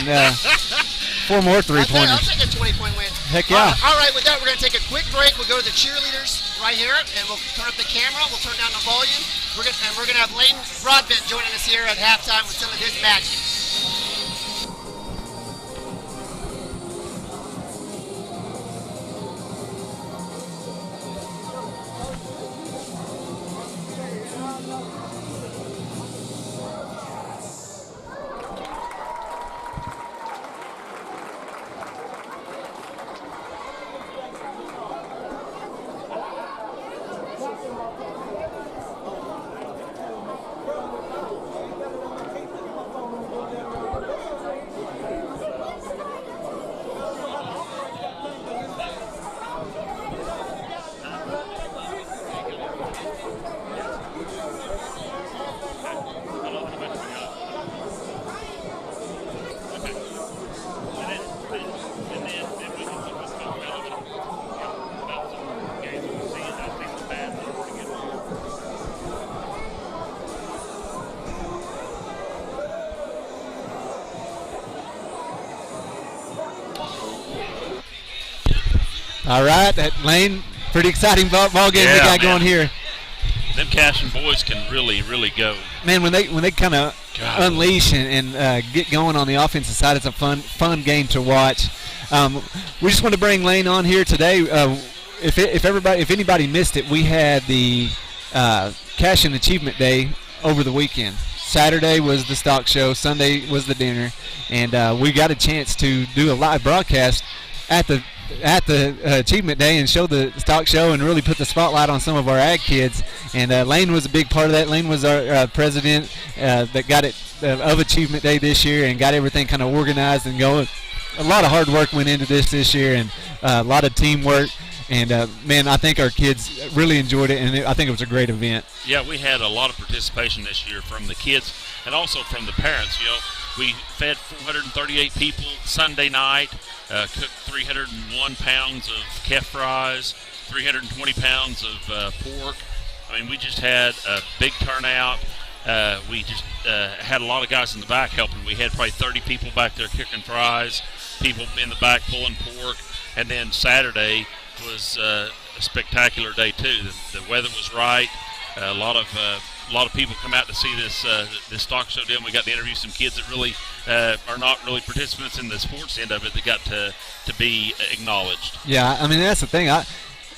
4 more 3-pointers. I'll take a 20-point win. Heck yeah. All right, with that, we're going to take a quick break. We'll go to the cheerleaders right here, and we'll turn up the camera. We'll turn down the volume. We're going to have Layden Broadbent joining us here at halftime with some of his magic. All right, that Lane, pretty exciting ball game we got going here. Them Cashion boys can really, really go. Man, when they kind of unleash and get going on the offensive side, it's a fun game to watch. We just want to bring Lane on here today. If anybody missed it, we had the Cashion Achievement Day over the weekend. Saturday was the stock show, Sunday was the dinner, and we got a chance to do a live broadcast at the Achievement Day and show the stock show and really put the spotlight on some of our ag kids. And Lane was a big part of that. Lane was our president that got it of Achievement Day this year and got everything kind of organized and going. A lot of hard work went into this year, and a lot of teamwork. And man, I think our kids really enjoyed it, and I think it was a great event. Yeah, we had a lot of participation this year from the kids and also from the parents. You know, we fed 438 people Sunday night, cooked 301 pounds of calf fries, 320 pounds of pork. I mean, we just had a big turnout. We just had a lot of guys in the back helping. We had probably 30 people back there cooking fries, people in the back pulling pork, and then Saturday was a spectacular day too. The weather was right. A lot of people come out to see this stock show deal. We got to interview some kids that really are not really participants in the sports end of it that got to be acknowledged. Yeah, I mean, that's the thing.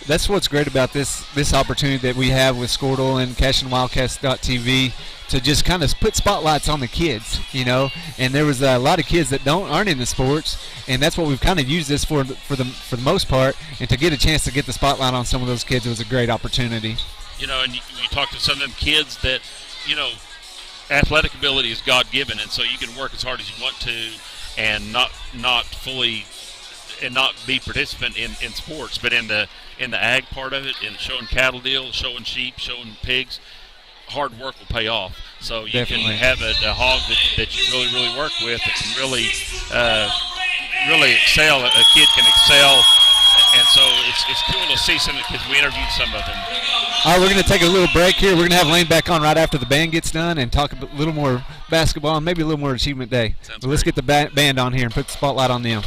That's what's great about this opportunity that we have with Squirtle and CashionWildcats.tv to just kind of put spotlights on the kids, you know. And there was a lot of kids that aren't in the sports, and that's what we've kind of used this for the most part. And to get a chance to get the spotlight on some of those kids, it was a great opportunity. You know, and you talk to some of them kids that, you know, athletic ability is God-given, and so you can work as hard as you want to and not fully and not be participant in sports, but in the ag part of it, in showing cattle deals, showing sheep, showing pigs, hard work will pay off. So you Definitely. can have a hog that you really work with that can really excel. A kid can excel, and so it's cool to see some of the kids. We interviewed some of them. All right, we're going to take a little break here. We're going to have Lane back on right after the band gets done and talk a little more basketball and maybe a little more Achievement Day. Sounds But let's great. get the band on here and put the spotlight on them.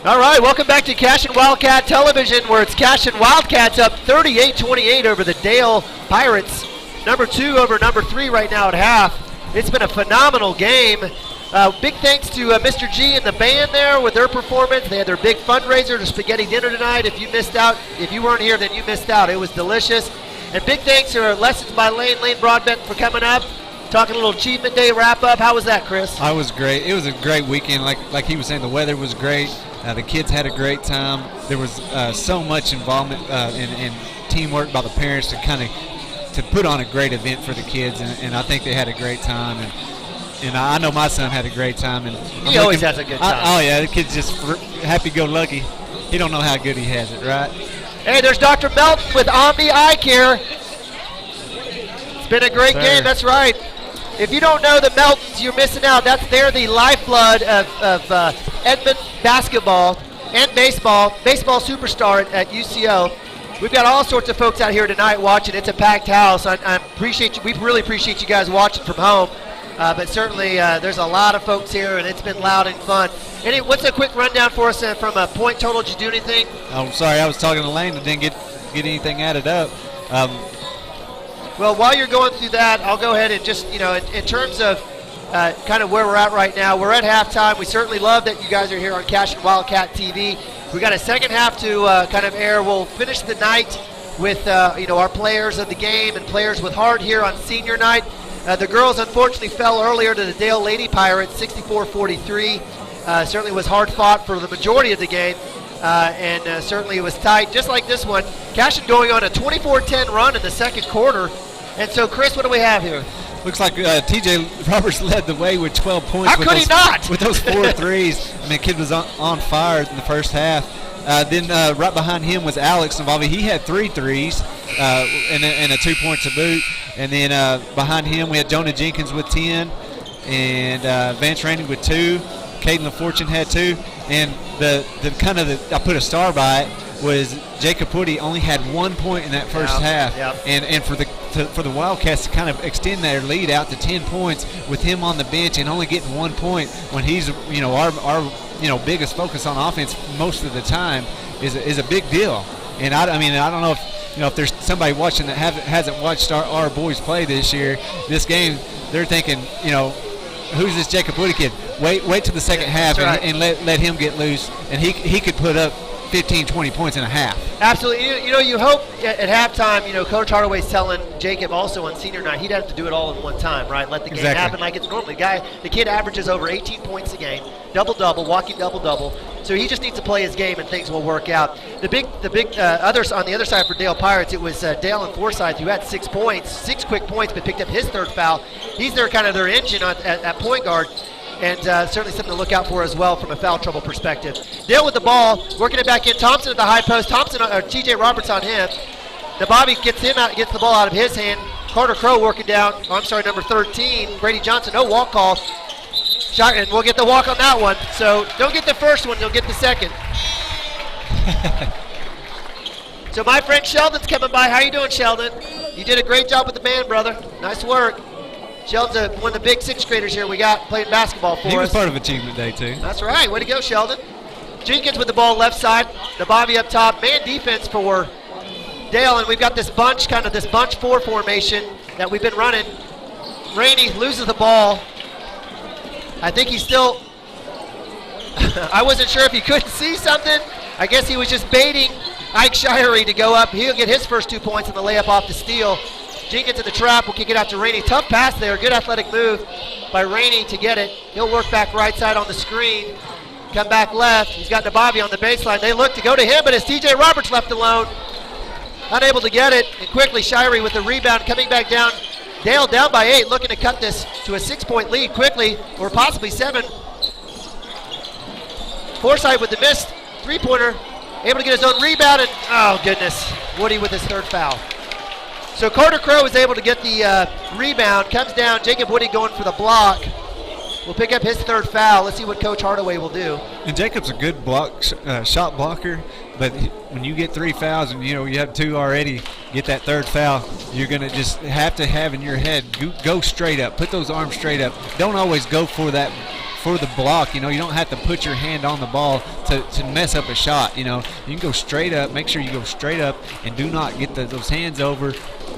All right, welcome back to Cashion Wildcat Television, where it's Cashion Wildcats up 38-28 over the Dale Pirates. Number 2 over number 3 right now at half. It's been a phenomenal game. Big thanks to Mr. G and the band there with their performance. They had their big fundraiser, the spaghetti dinner tonight. If you missed out, if you weren't here, then you missed out. It was delicious. And big thanks to Lessons by Lane Broadbent for coming up. Talking a little Achievement Day wrap-up. How was that, Chris? I was great. It was a great weekend. Like he was saying, the weather was great. The kids had a great time. There was so much involvement and teamwork by the parents to put on a great event for the kids, and I think they had a great time. And I know my son had a great time. And he always has a good time. Oh yeah, the kid's just happy-go-lucky. He don't know how good he has it, right? Hey, there's Dr. Melton with Omni Eye Care. It's been a great game. That's right. If you don't know the Meltons, you're missing out. They're the lifeblood of Edmond basketball and baseball superstar at UCO. We've got all sorts of folks out here tonight watching. It's a packed house. I appreciate you. We really appreciate you guys watching from home. But certainly there's a lot of folks here, and it's been loud and fun. What's a quick rundown for us from a point total? Did you do anything? I'm sorry, I was talking to Lane and didn't get anything added up. Well, while you're going through that, I'll go ahead and just, in terms of kind of where we're at right now, we're at halftime. We certainly love that you guys are here on Cashion Wildcat TV. We got a second half to kind of air. We'll finish the night with, our players of the game and players with heart here on senior night. The girls unfortunately fell earlier to the Dale Lady Pirates, 64-43. Certainly was hard fought for the majority of the game. And certainly it was tight, just like this one. Cashion going on a 24-10 run in the second quarter. And so, Chris, what do we have here? Looks like T.J. Roberts led the way with 12 points. How could he not? With those 4 threes. I mean, kid was on fire in the first half. Then right behind him was Alex Navalvi. He had 3 threes and a 2 points to boot. And then behind him we had Jonah Jenkins with 10 and Vance Rainey with 2. Caden LaFortune had 2. And I put a star by it was Jacob Woody only had 1 point in that first half. Yep. And for the Wildcats to kind of extend their lead out to 10 points with him on the bench and only getting 1 point when he's our biggest focus on offense most of the time is a big deal. And I don't know if there's somebody watching that hasn't watched our boys play this year, this game, they're thinking, who's this Jacob Woody kid? Wait till the second half and let him get loose, and he could put up 15, 20 points in a half. Absolutely. You hope at halftime, Coach Hardaway's telling Jacob also on senior night he'd have to do it all in one time, right? Let the game happen like it's normally. The kid averages over 18 points a game, double-double, walking double-double. So he just needs to play his game and things will work out. The big others on the other side for Dale Pirates, it was Dale and Forsyth who had 6 points, 6 quick points, but picked up his third foul. He's their engine at point guard. And certainly something to look out for as well from a foul trouble perspective. Dale with the ball, working it back in. Thompson at the high post. T.J. Roberts on him. The Bobby gets the ball out of his hand. Carter Crow working down. Number 13, Brady Johnson. No walk call. Shot, and we'll get the walk on that one. So don't get the first one, you'll get the second. So my friend Sheldon's coming by. How you doing, Sheldon? You did a great job with the band, brother. Nice work. Sheldon's one of the big 6th graders here we got playing basketball for us. He was part of Achievement Day, too. That's right. Way to go, Sheldon. Jenkins with the ball left side. The Bobby up top. Man defense for Dale, and we've got this bunch 4 formation that we've been running. Rainey loses the ball. I think he's still I wasn't sure if he couldn't see something. I guess he was just baiting Ike Shirey to go up. He'll get his first 2 points in the layup off the steal. Jenkins in the trap will kick it out to Rainey. Tough pass there. Good athletic move by Rainey to get it. He'll work back right side on the screen. Come back left. He's got Nabavi on the baseline. They look to go to him, but it's T.J. Roberts left alone. Unable to get it. And quickly Shirey with the rebound coming back down. Dale down by 8, looking to cut this to a 6-point lead quickly, or possibly 7. Forsyth with the missed 3-pointer. Able to get his own rebound, and oh goodness, Woody with his 3rd foul. So Carter Crow is able to get the rebound, comes down, Jacob Woody going for the block. Will pick up his 3rd foul. Let's see what Coach Hardaway will do. And Jacob's a good shot blocker, but when you get 3 fouls and you have 2 already, get that 3rd foul, you're going to just have to have in your head, go straight up, put those arms straight up. Don't always go for that for the block. You know, you don't have to put your hand on the ball to mess up a shot. You know, you can go straight up. Make sure you go straight up and do not get those hands over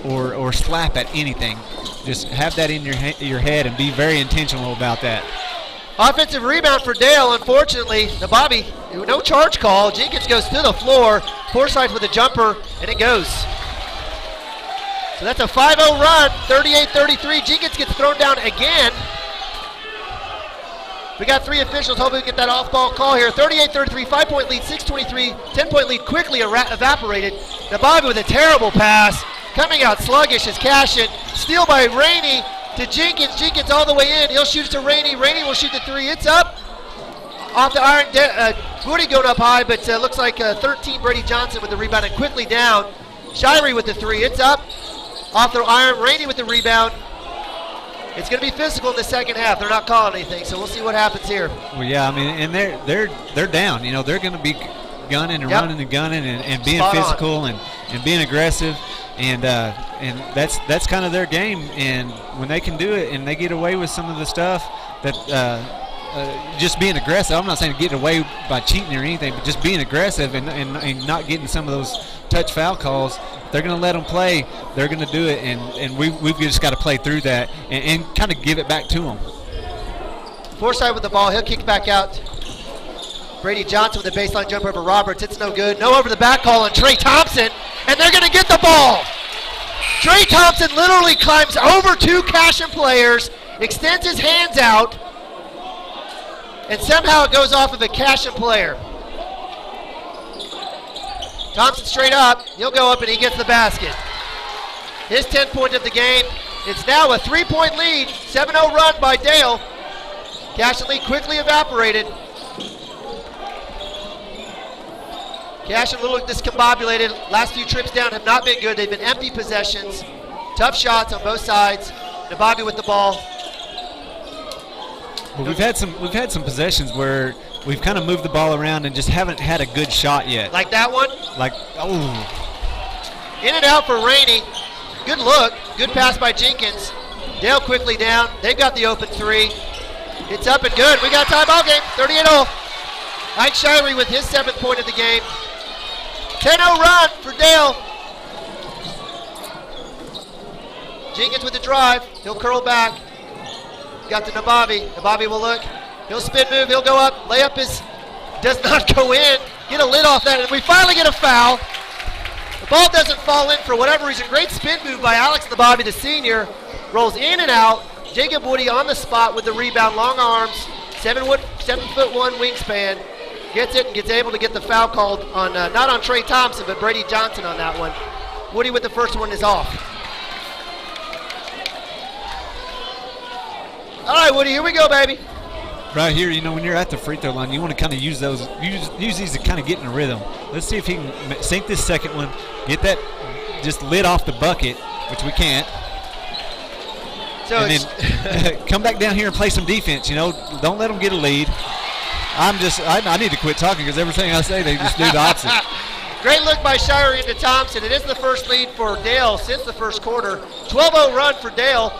or slap at anything. Just have that in your head and be very intentional about that. Offensive rebound for Dale. Unfortunately, the Bobby, no charge call. Jenkins goes to the floor. Forsyth with a jumper, and it goes. So that's a 5-0 run, 38-33. Jenkins gets thrown down again. We got 3 officials. Hoping we get that off-ball call here. 38-33, 5-point lead, 6:23, 10-point lead quickly evaporated. The Bobby with a terrible pass. Coming out sluggish is Cashion. Steal by Rainey to Jenkins. Jenkins all the way in. He'll shoot it to Rainey. Rainey will shoot the 3. It's up. Off the iron. Woody going up high, but looks like 13 Brady Johnson with the rebound and quickly down. Shirey with the 3. It's up. Off the iron. Rainey with the rebound. It's going to be physical in the second half. They're not calling anything, so we'll see what happens here. Well, yeah, I mean, and they're down. You know, they're going to be gunning and running and gunning and being Spot physical and being aggressive. And that's kind of their game. And when they can do it and they get away with some of the stuff that just being aggressive. I'm not saying get away by cheating or anything, but just being aggressive and not getting some of those touch foul calls. They're going to let them play. They're going to do it, and we've just got to play through that and kind of give it back to them. Forsyth with the ball. He'll kick back out. Brady Johnson with the baseline jumper over Roberts. It's no good. No over the back call on Trey Thompson, and they're going to get the ball. Trey Thompson literally climbs over 2 Cashion players, extends his hands out, and somehow it goes off of a Cashion player. Thompson straight up. He'll go up and he gets the basket. His 10th point of the game. It's now a 3-point lead. 7-0 run by Dale. Cashion lead quickly evaporated. Cashion a little discombobulated. Last few trips down have not been good. They've been empty possessions. Tough shots on both sides. Nababi with the ball. Well, we've had some possessions where we've kind of moved the ball around and just haven't had a good shot yet. Like that one? Oh. In and out for Rainey. Good look. Good pass by Jenkins. Dale quickly down. They've got the open 3. It's up and good. We got a tie ball game. 38-0. Ike Shirey with his 7th point of the game. 10-0 run for Dale. Jenkins with the drive. He'll curl back. Got to Nababi. Nababi will look. He'll spin move. He'll go up. Layup does not go in. Get a lid off that. And we finally get a foul. The ball doesn't fall in for whatever reason. Great spin move by Alex Nababi, the senior. Rolls in and out. Jacob Woody on the spot with the rebound. Long arms. 7'1" wingspan. Gets it and gets able to get the foul called on not on Trey Thompson, but Brady Johnson on that one. Woody with the first one is off. All right, Woody, here we go, baby. Right here, you know, when you're at the free throw line, you want to kind of use these to kind of get in a rhythm. Let's see if he can sink this second one, get that just lid off the bucket, which we can't. So and then come back down here and play some defense. You know, don't let them get a lead. I need to quit talking because everything I say, they just do the opposite. Great look by Shirey into Thompson. It is the first lead for Dale since the first quarter. 12-0 run for Dale,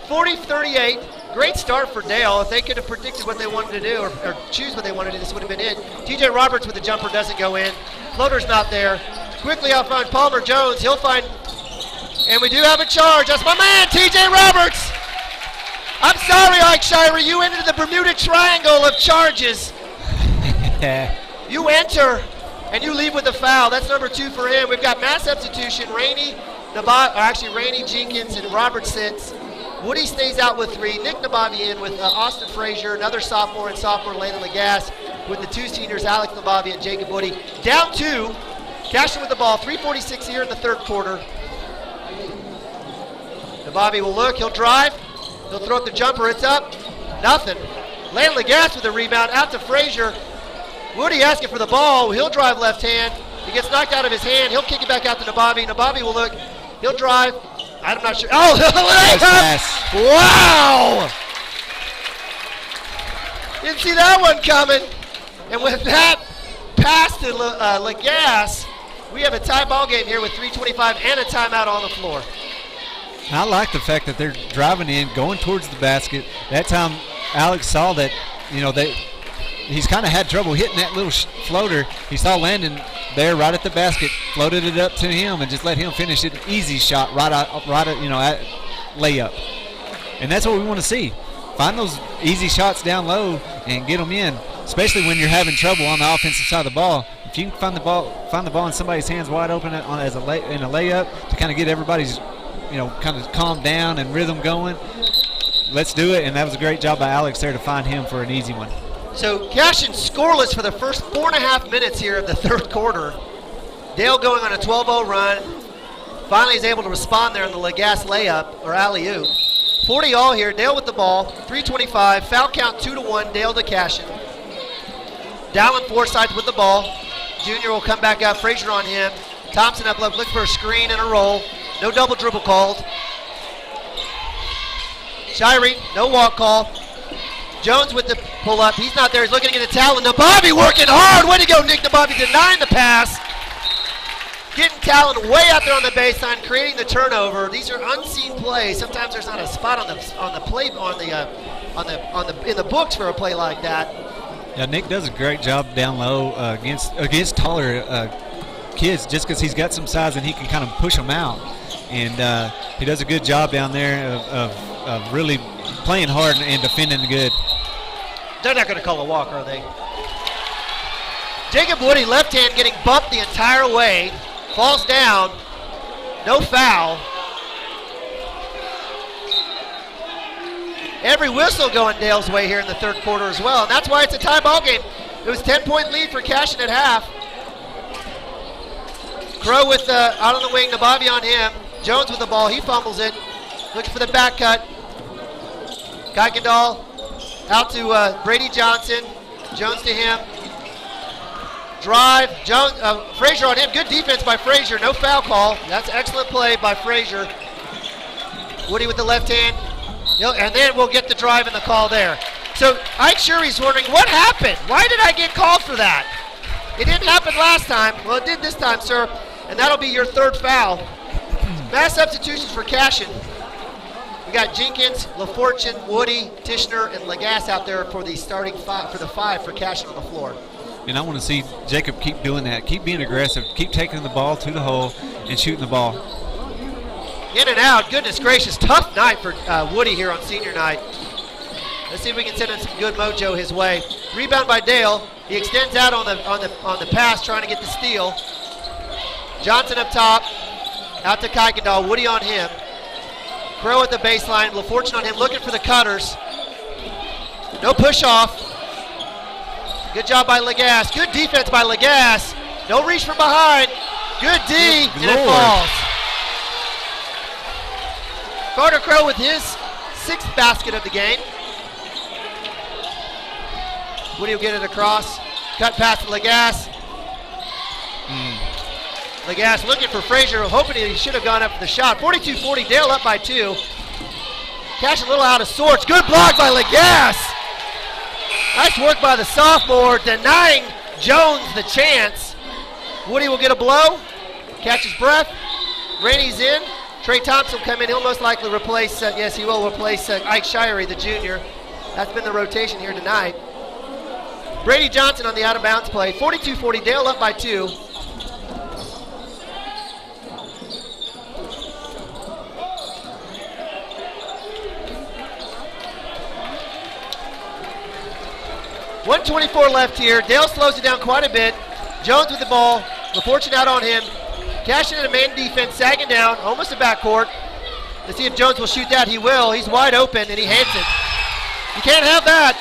40-38. Great start for Dale. If they could have predicted what they wanted to do or choose what they wanted to do, this would have been it. TJ Roberts with the jumper doesn't go in. Floater's not there. Quickly out front, Palmer Jones. He'll find, and we do have a charge. That's my man, TJ Roberts. I'm sorry, Ike Shirey. You entered the Bermuda Triangle of charges. You enter, and you leave with a foul. That's number 2 for him. We've got mass substitution. Rainey, Jenkins, and Roberts sits. Woody stays out with 3. Nick Nabavi in with Austin Frazier, another sophomore, and sophomore Layla Lagasse with the 2 seniors, Alex Nabavi and Jacob Woody. Down 2. Cashion with the ball. 3:46 here in the third quarter. Nabavi will look. He'll drive. He'll throw up the jumper. It's up. Nothing. Layla Lagasse with the rebound. Out to Frazier. Woody asking for the ball. He'll drive left hand. He gets knocked out of his hand. He'll kick it back out to Nabavi. Nabavi will look. He'll drive. I'm not sure. Oh, nice. Wow! Didn't see that one coming. And with that pass to Lagasse, we have a tie ball game here with 3:25 and a timeout on the floor. I like the fact that they're driving in, going towards the basket. That time, Alex saw that he's kind of had trouble hitting that little floater. He saw Landon there right at the basket, floated it up to him, and just let him finish it. Easy shot right at layup. And that's what we want to see. Find those easy shots down low and get them in, especially when you're having trouble on the offensive side of the ball. If you can find the ball in somebody's hands wide open in a layup to kind of get everybody's, kind of calm down and rhythm going, let's do it. And that was a great job by Alex there to find him for an easy one. So Cashion scoreless for the first 4.5 minutes here of the third quarter. Dale going on a 12-0 run. Finally is able to respond there on the Legas layup or alley-oop. 40 all here. Dale with the ball. 3:25. Foul count 2-1. Dale to Cashion. Dallin Forsythe with the ball. Junior will come back out. Frazier on him. Thompson up left. Looking for a screen and a roll. No double dribble called. Shirey, no walk call. Jones with the pull up. He's not there. He's looking to get a towel. Nababi working hard. Way to go, Nick Nababi, denying the pass. Getting Talon way out there on the baseline, creating the turnover. These are unseen plays. Sometimes there's not a spot in the books for a play like that. Yeah, Nick does a great job down low against taller kids, just because he's got some size and he can kind of push them out. And he does a good job down there of really playing hard and defending good. They're not going to call a walk, are they? Jacob Woody, left hand, getting bumped the entire way. Falls down. No foul. Every whistle going Dale's way here in the third quarter as well. And that's why it's a tie ball game. It was 10-point lead for Cashion at half. Crow with out on the wing, Nabavi on him. Jones with the ball. He fumbles it. Looking for the back cut. Kuykendall out to Brady Johnson. Jones to him. Drive. Jones, Frazier on him. Good defense by Frazier. No foul call. That's excellent play by Frazier. Woody with the left hand. And then we'll get the drive and the call there. So Ike Shury's wondering, what happened? Why did I get called for that? It didn't happen last time. Well, it did this time, sir. And that'll be your third foul. Mass substitutions for Cashion. We got Jenkins, LaFortune, Woody, Tishner, and Legas out there for the starting five for Cashion on the floor. And I want to see Jacob keep doing that. Keep being aggressive. Keep taking the ball to the hole and shooting the ball. In and out. Goodness gracious. Tough night for Woody here on senior night. Let's see if we can send in some good mojo his way. Rebound by Dale. He extends out on the pass, trying to get the steal. Johnson up top. Out to Kuykendall. Woody on him. Crow at the baseline. LaFortune on him, looking for the cutters. No push off. Good job by Legas. Good defense by Legas. No reach from behind. Good D, and it falls. Carter Crow with his sixth basket of the game. Woody will get it across. Cut past to Legas. Legas looking for Frazier, hoping he should have gone up for the shot. 42-40, Dale up by 2. Cash a little out of sorts. Good block by Legas. Nice work by the sophomore, denying Jones the chance. Woody will get a blow, catch his breath. Rainey's in. Trey Thompson will come in. He'll most likely replace, yes, he will replace Ike Shirey, the junior. That's been the rotation here tonight. Brady Johnson on the out-of-bounds play. 42-40, Dale up by 2. .124 left here. Dale slows it down quite a bit. Jones with the ball. LaFortune out on him. Cashion in a man defense, sagging down, almost a backcourt. Let's see if Jones will shoot that. He will. He's wide open, and he hands it. You can't have that.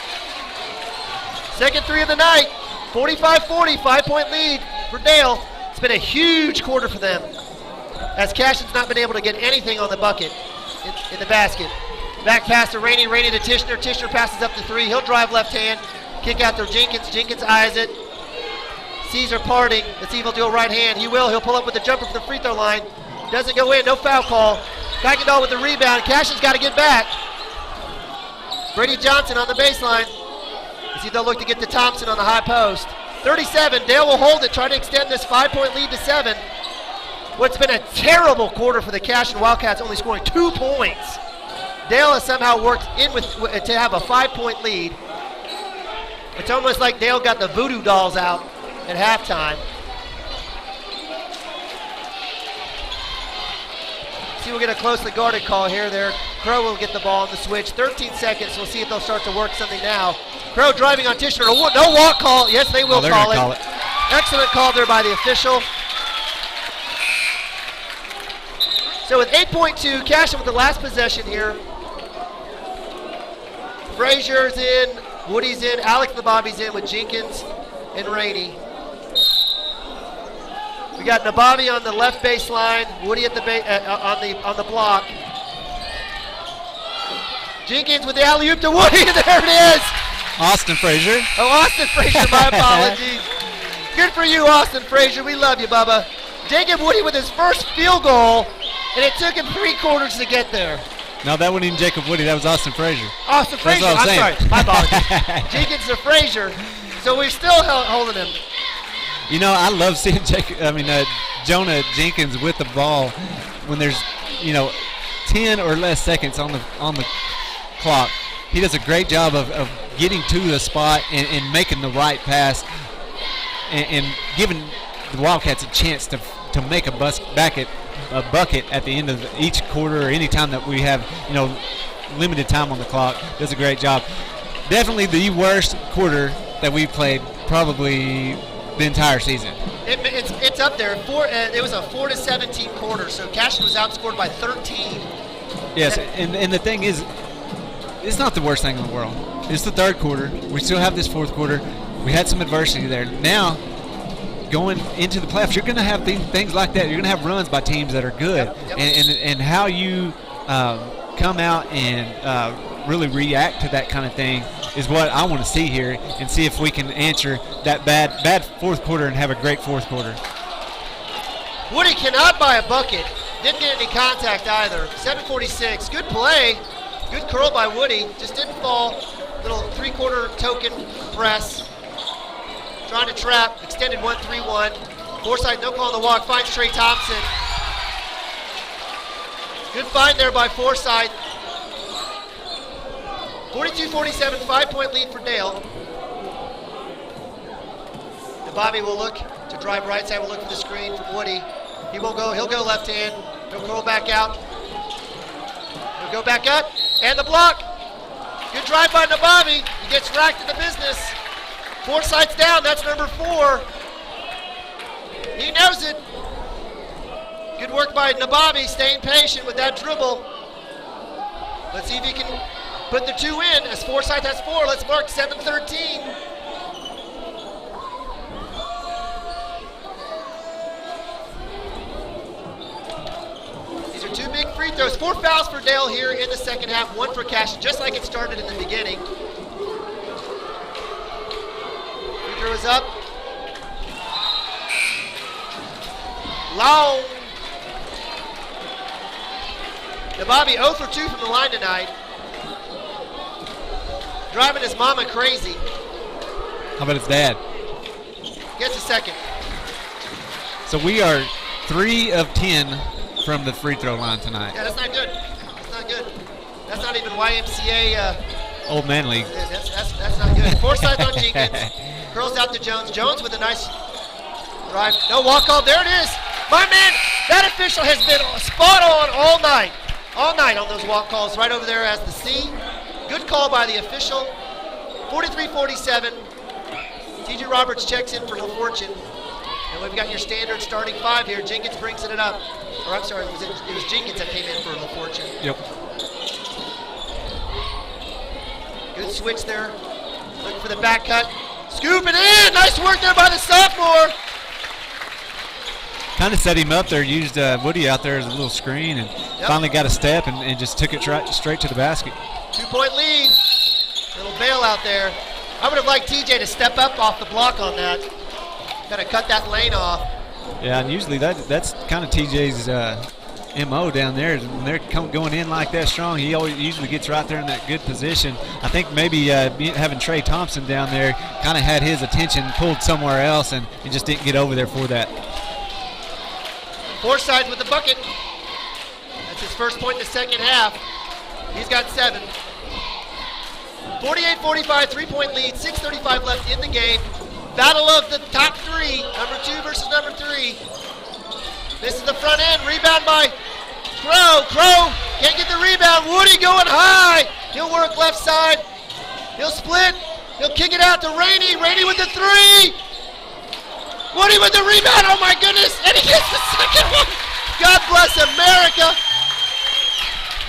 Second three of the night. 45-40, 5-point lead for Dale. It's been a huge quarter for them, as Cashion's not been able to get anything on the bucket in the basket. Back pass to Rainey. Rainey to Tishner. Tishner passes up to 3. He'll drive left hand. Kick out to Jenkins. Jenkins eyes it. Caesar parting. Let's see if he'll do a right hand. He will. He'll pull up with the jumper for the free throw line. Doesn't go in. No foul call. Kuykendall with the rebound. Cashion's got to get back. Brady Johnson on the baseline. Let's see if they'll look to get to Thompson on the high post. 37. Dale will hold it. Try to extend this 5-point lead to 7. What's been a terrible quarter for the Cashion Wildcats, only scoring 2 points. Dale has somehow worked in to have a 5-point lead. It's almost like Dale got the voodoo dolls out at halftime. See, we'll get a closely guarded call here. There, Crow will get the ball on the switch. 13 seconds. We'll see if they'll start to work something now. Crow driving on Tischer. No walk call. Yes, they will call it. Excellent call there by the official. So with 8.2, Cashion with the last possession here. Frazier's in, Woody's in, Alex Nababi's in with Jenkins and Rainey. We got Nababi on the left baseline, Woody at the on the block. Jenkins with the alley-oop to Woody, there it is! Austin Frazier. Oh, Austin Frazier, my apologies. Good for you, Austin Frazier. We love you, Bubba. Jacob Woody with his first field goal, and it took him 3 quarters to get there. No, that wasn't even Jacob Woody. That was Austin Frazier. Austin Frazier. I'm sorry. My apologies. Jenkins to Frazier. So we're still holding him. You know, I love seeing Jonah Jenkins with the ball when there's 10 or less seconds on the clock. He does a great job of getting to the spot and making the right pass and giving the Wildcats a chance to make a bucket at the end of each quarter or any time that we have limited time on the clock. Does a great job. Definitely the worst quarter that we played probably the entire season. It's up there. It was a 4-17 quarter, so Cashion was outscored by 13. Yes, and the thing is, it's not the worst thing in the world. It's the third quarter. We still have this fourth quarter. We had some adversity there. Now, going into the playoffs, you're going to have things like that. You're going to have runs by teams that are good. Yep. And how you come out and really react to that kind of thing is what I want to see here, and see if we can answer that bad fourth quarter and have a great fourth quarter. Woody cannot buy a bucket. Didn't get any contact either. 7:46. Good play. Good curl by Woody. Just didn't fall. Little 3-quarter token press. Trying to trap. Extended 1-3-1. Forsythe, no call on the walk. Finds Trey Thompson. Good find there by Forsythe. 42-47, 5-point lead for Dale. Bobby will look to drive right side. Will look for the screen from Woody. He won't go. He'll go left hand. He'll curl back out. He'll go back up. And the block. Good drive by Nababi. He gets racked in the business. Forsythe's down. That's number 4. He knows it. Good work by Nababi, staying patient with that dribble. Let's see if he can put the 2 in. As Forsythe has 4, let's mark 7-13. These are 2 big free throws. 4 fouls for Dale here in the second half. 1 for Cashion, just like it started in the beginning. Free throw is up. Long. Nababi 0 for 2 from the line tonight. Driving his mama crazy. How about his dad? Gets a second. So we are 3 of 10 from the free throw line tonight. Yeah, that's not good. That's not good. That's not even YMCA. Old man league. That's not good. Forsythe on Jenkins. Curls out to Jones. Jones with a nice drive. No walk call. There it is. My man, that official has been spot on all night. All night on those walk calls. Right over there as the C. Good call by the official. 43-47. TJ Roberts checks in for LaFortune. And we've got your standard starting 5 here. Jenkins brings it up. Or I'm sorry, it was Jenkins that came in for LaFortune. Yep. Good switch there. Looking for the back cut. Scoop it in. Nice work there by the sophomore. Kind of set him up there, used Woody out there as a little screen, and finally got a step and just took it straight to the basket. 2-point lead. Little bailout there. I would have liked TJ to step up off the block on that. Got to cut that lane off. Yeah, and usually that's kind of TJ's MO down there. When they're going in like that strong, he always usually gets right there in that good position. I think maybe having Trey Thompson down there kind of had his attention pulled somewhere else and just didn't get over there for that. Forsythe with the bucket. That's his first point in the second half. He's got 7. 48-45, 3-point lead, 6:35 left in the game. Battle of the top three, number 2 versus number 3. This is the front end, rebound by Crow. Crow can't get the rebound. Woody going high. He'll work left side. He'll split. He'll kick it out to Rainey. Rainey with the 3. Woody with the rebound. Oh my goodness. And he gets the second one. God bless America.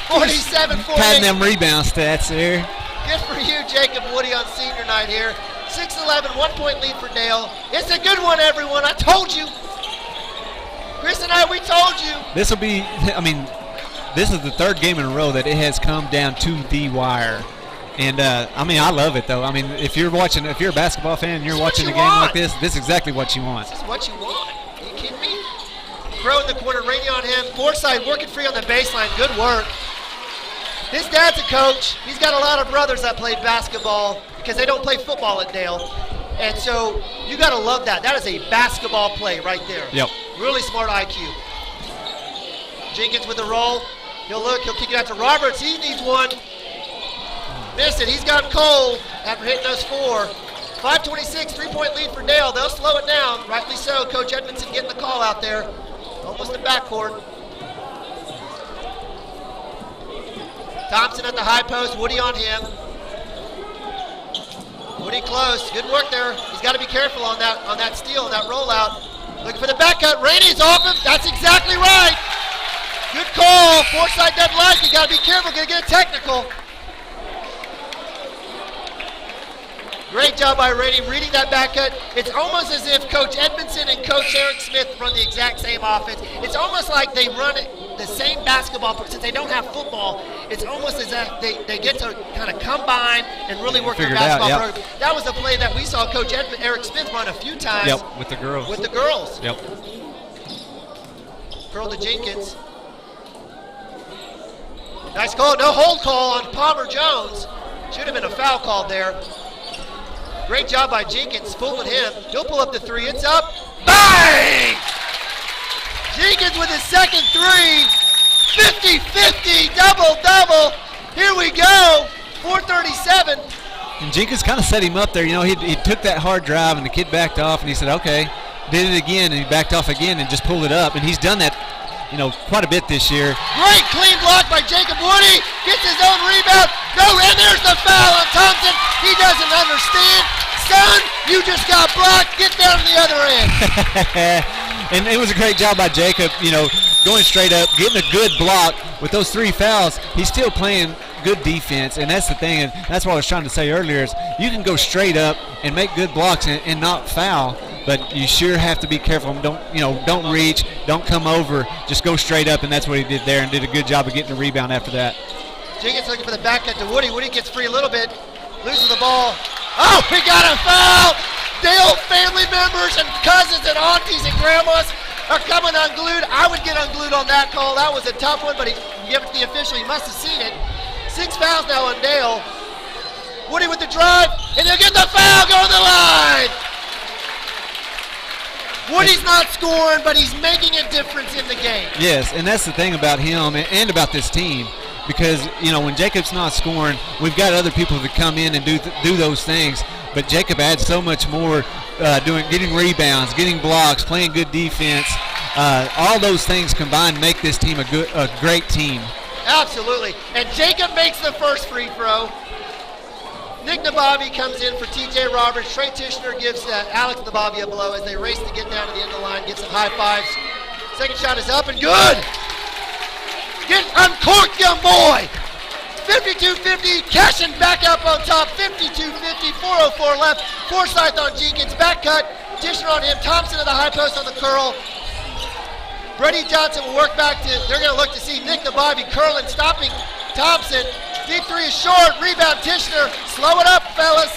47-48. Patting them rebound stats there. Good for you, Jacob Woody, on senior night here. 6-11, 1-point lead for Dale. It's a good one, everyone. I told you. Chris and I, we told you. This will be, I mean, this is the third game in a row that it has come down to the wire. And, I mean, I love it, though. I mean, if you're a basketball fan and you're watching a game like this is exactly what you want. This is what you want. Are you kidding me? Crow in the corner, Rainey on him. Forsythe working free on the baseline. Good work. His dad's a coach. He's got a lot of brothers that play basketball because they don't play football at Dale. And so you got to love that. That is a basketball play right there. Yep. Really smart IQ. Jenkins with the roll. He'll look. He'll kick it out to Roberts. He needs one. Missed it. He's got cold after hitting those 4. 5:26, 3-point lead for Dale. They'll slow it down. Rightly so. Coach Edmondson getting the call out there. Almost the backcourt. Thompson at the high post. Woody on him. Woody close. Good work there. He's got to be careful on that steal, on that rollout. Looking for the back cut. Rainey's off him. That's exactly right. Good call. Forsythe doesn't like it. Got to be careful. Going to get a technical. Great job by Rainey reading that back cut. It's almost as if Coach Edmondson and Coach Eric Smith run the exact same offense. It's almost like they run it the same basketball, since they don't have football. It's almost as if they get to kind of combine and really work their basketball program. That was a play that we saw Coach Eric Smith run a few times. Yep, with the girls. With the girls. Yep. Curl to Jenkins. Nice call. No hold call on Palmer Jones. Should have been a foul called there. Great job by Jenkins, fooling him. He'll pull up the 3. It's up. Bang! Jenkins with his second 3. 50-50, double-double. Here we go. 4:37. And Jenkins kind of set him up there. You know, he took that hard drive, and the kid backed off, and he said, okay, did it again, and he backed off again and just pulled it up. And he's done that, you know, quite a bit this year. Great clean block by Jacob Woody. Gets his own rebound. No, and there's the foul on Thompson. He doesn't understand. Son, you just got blocked. Get down to the other end. And it was a great job by Jacob, you know, going straight up, getting a good block. With those 3 fouls, he's still playing good defense, and that's the thing, and that's what I was trying to say earlier, is you can go straight up and make good blocks and not foul, but you sure have to be careful. Don't reach, don't come over, just go straight up, and that's what he did there, and did a good job of getting the rebound after that. Jenkins looking for the back cut to Woody. Woody gets free a little bit, loses the ball. Oh, we got a foul! Dale family members and cousins and aunties and grandmas are coming unglued. I would get unglued on that call. That was a tough one, but he gave it to the official. He must have seen it. 6 fouls now on Dale. Woody with the drive, and he'll get the foul, go to the line. Woody's not scoring, but he's making a difference in the game. Yes, and that's the thing about him and about this team. Because, you know, when Jacob's not scoring, we've got other people to come in and do those things. But Jacob adds so much more, getting rebounds, getting blocks, playing good defense. All those things combined make this team a great team. Absolutely. And Jacob makes the first free throw. Nick Nabavi comes in for TJ Roberts. Trey Tishner gives Alex Nabavi a blow as they race to get down to the end of the line, get some high fives. Second shot is up and good. Get uncorked, young boy. 52-50, Cashion back up on top, 52-50, 4:04 left. Forsythe on Jenkins, back cut, Tishner on him, Thompson at the high post on the curl. Brady Johnson will work back to, they're going to look to see Nick Nabavi curling, stopping Thompson. Deep 3 is short, rebound Tishner, slow it up, fellas.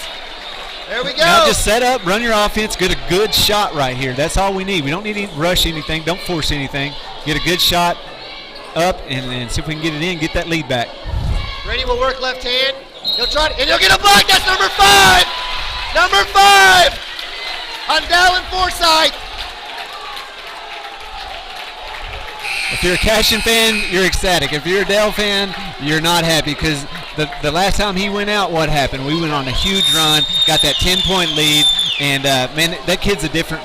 There we go. Now just set up, run your offense, get a good shot right here. That's all we need. We don't need to rush anything, don't force anything. Get a good shot up and see if we can get it in, get that lead back. Brady will work left hand. He'll try and he'll get a block. That's number 5. Number 5 on Dallin Forsythe. If you're a Cashion fan, you're ecstatic. If you're a Dale fan, you're not happy because the last time he went out, what happened? We went on a huge run, got that 10-point lead, and man, that kid's a difference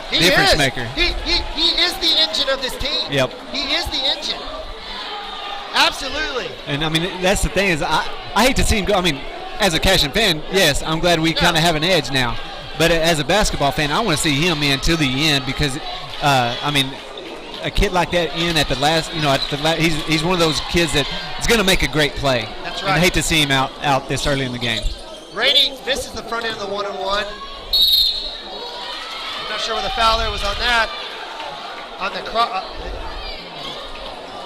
maker. He is the engine of this team. Yep. He is the engine. Absolutely. And I mean, that's the thing is, I hate to see him go. I mean, as a Cashion fan, yes, I'm glad we kind of have an edge now. But as a basketball fan, I want to see him in till the end because, I mean, a kid like that in at the last, he's one of those kids that is going to make a great play. That's right. And I hate to see him out this early in the game. Rainey misses the front end of the 1-on-1. I'm not sure where the foul there was on that.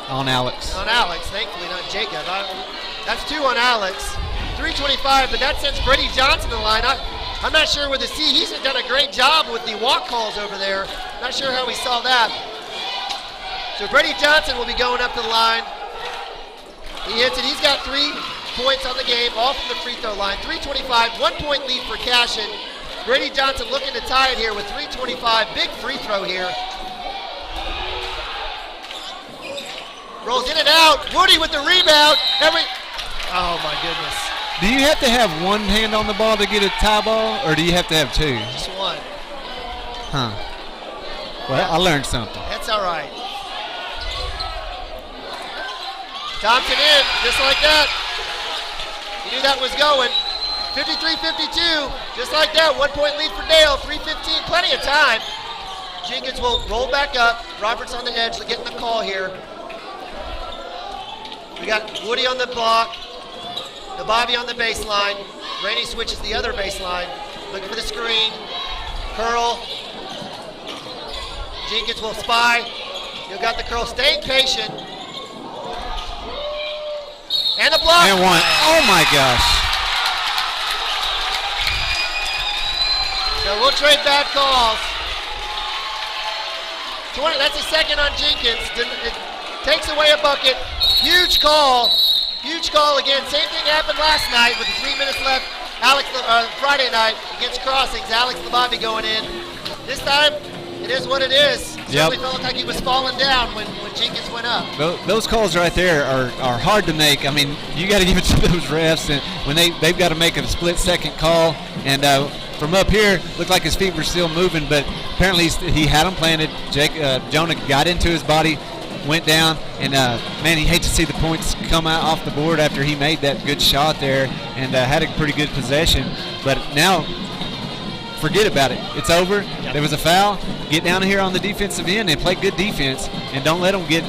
On Alex. On Alex, thankfully not Jacob. That's 2 on Alex. 3:25, but that sends Brady Johnson in the line. I'm not sure with the C. He's done a great job with the walk calls over there. Not sure how we saw that. So Brady Johnson will be going up to the line. He hits it. He's got 3 points on the game, all from the free throw line. 3:25, 1-point lead for Cashion. Brady Johnson looking to tie it here with 3:25. Big free throw here. Rolls in and out. Woody with the rebound. Oh my goodness. Do you have to have one hand on the ball to get a tie ball, or do you have to have 2? Just one. Huh. Well, I learned something. That's all right. Thompson in, just like that. He knew that was going. 53-52, just like that. 1-point lead for Dale. 3:15, plenty of time. Jenkins will roll back up. Roberts on the edge, getting the call here. We got Woody on the block. The Bobby on the baseline. Rainey switches the other baseline. Looking for the screen. Curl. Jenkins will spy. You got the curl. Staying patient. And the block. And one. Oh my gosh. So we'll trade bad calls. 20. That's a second on Jenkins. It takes away a bucket. Huge call. Huge call again. Same thing happened last night with 3 minutes left. Friday night against Crossings. Alex Labobby going in. This time, it is what it is. Certainly felt like he was falling down when Jenkins went up. Those calls right there are hard to make. I mean, you got to give it to those refs, and when they've got to make a split-second call. And from up here, looked like his feet were still moving, but apparently he had them planted. Jonah got into his body, went down, and man, he hates to see the points come out off the board after he made that good shot there and had a pretty good possession. But now, forget about it. It's over. Yep. There was a foul. Get down here on the defensive end and play good defense, and don't let them get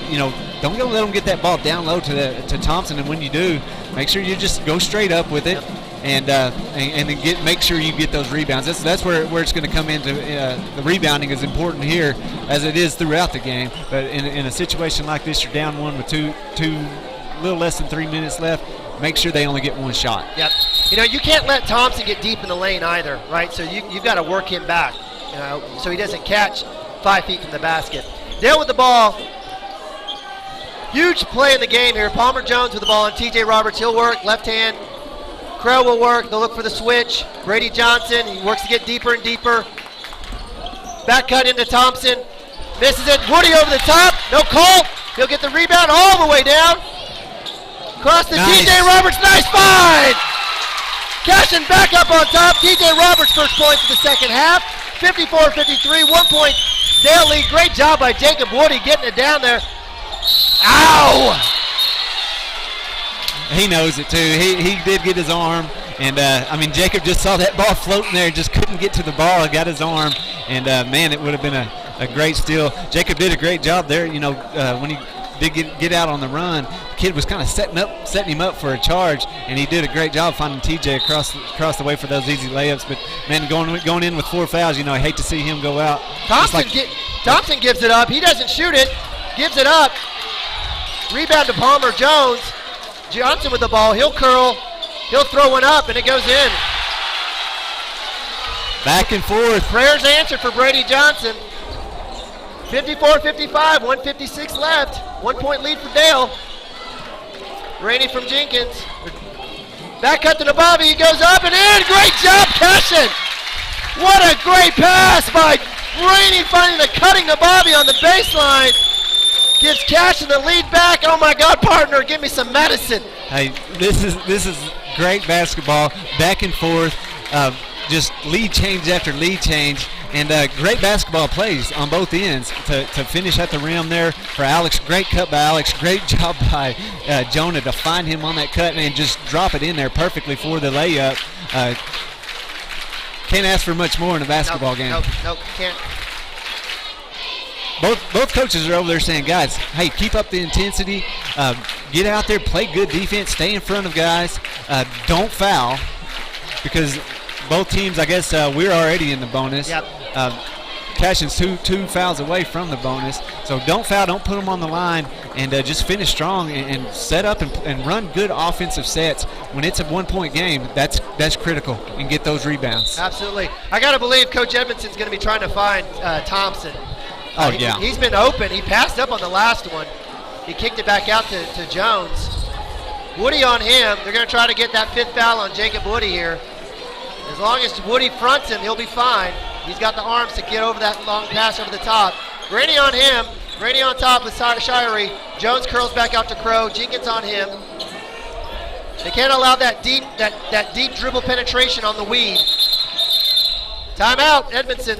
don't let them get that ball down low to Thompson. And when you do, make sure you just go straight up with it. Yep. And then make sure you get those rebounds. That's where it's going to come into. The rebounding is important here, as it is throughout the game. But in a situation like this, you're down one with two, little less than 3 minutes left. Make sure they only get one shot. Yep. You can't let Thompson get deep in the lane either, right? So you've got to work him back, so he doesn't catch 5 feet from the basket. Dale with the ball. Huge play in the game here. Palmer Jones with the ball, and T.J. Roberts. He'll work left hand. Krell will work. They'll look for the switch. Brady Johnson, he works to get deeper and deeper. Back cut into Thompson. Misses it. Woody over the top. No call. He'll get the rebound all the way down. Across to T.J. Roberts. Nice find. Cashion back up on top. T.J. Roberts first points of the second half. 54-53. 1 point Dale lead. Great job by Jacob Woody getting it down there. Ow! He knows it too. He did get his arm, and I mean Jacob just saw that ball floating there, just couldn't get to the ball. Got his arm, and man, it would have been a great steal. Jacob did a great job there. When he did get out on the run, the kid was kind of setting him up for a charge, and he did a great job finding TJ across the way for those easy layups. But man, going in with 4 fouls, I hate to see him go out. Thompson gives it up. He doesn't shoot it. Gives it up. Rebound to Palmer Jones. Johnson with the ball. He'll curl. He'll throw one up, and it goes in. Back and forth. Prayers answered for Brady Johnson. 54-55, 1:56 left. 1 point lead for Dale. Rainey from Jenkins. Back cut to the Bobby. He goes up and in. Great job, Cashion. What a great pass by Rainey, finding the cutting to Bobby on the baseline. Gives Cashion the lead back. Oh my God, partner, give me some medicine. Hey, this is great basketball, back and forth, just lead change after lead change, and great basketball plays on both ends to finish at the rim there for Alex. Great cut by Alex. Great job by Jonah to find him on that cut and just drop it in there perfectly for the layup. Can't ask for much more in a basketball game. Nope, can't. Both coaches are over there saying, guys, hey, keep up the intensity. Get out there, play good defense, stay in front of guys. Don't foul, because both teams, I guess, we're already in the bonus. Yep. Cashion's two fouls away from the bonus. So don't foul, don't put them on the line, and just finish strong and set up and run good offensive sets. When it's a one-point game, that's critical, and get those rebounds. Absolutely. I got to believe Coach Edmondson's going to be trying to find Thompson. Oh, yeah. He's been open. He passed up on the last one. He kicked it back out to Jones. Woody on him. They're going to try to get that fifth foul on Jacob Woody here. As long as Woody fronts him, he'll be fine. He's got the arms to get over that long pass over the top. Grady on him. Grady on top with Shirey. Jones curls back out to Crow. Jenkins on him. They can't allow that deep dribble penetration on the weave. Timeout, Edmondson.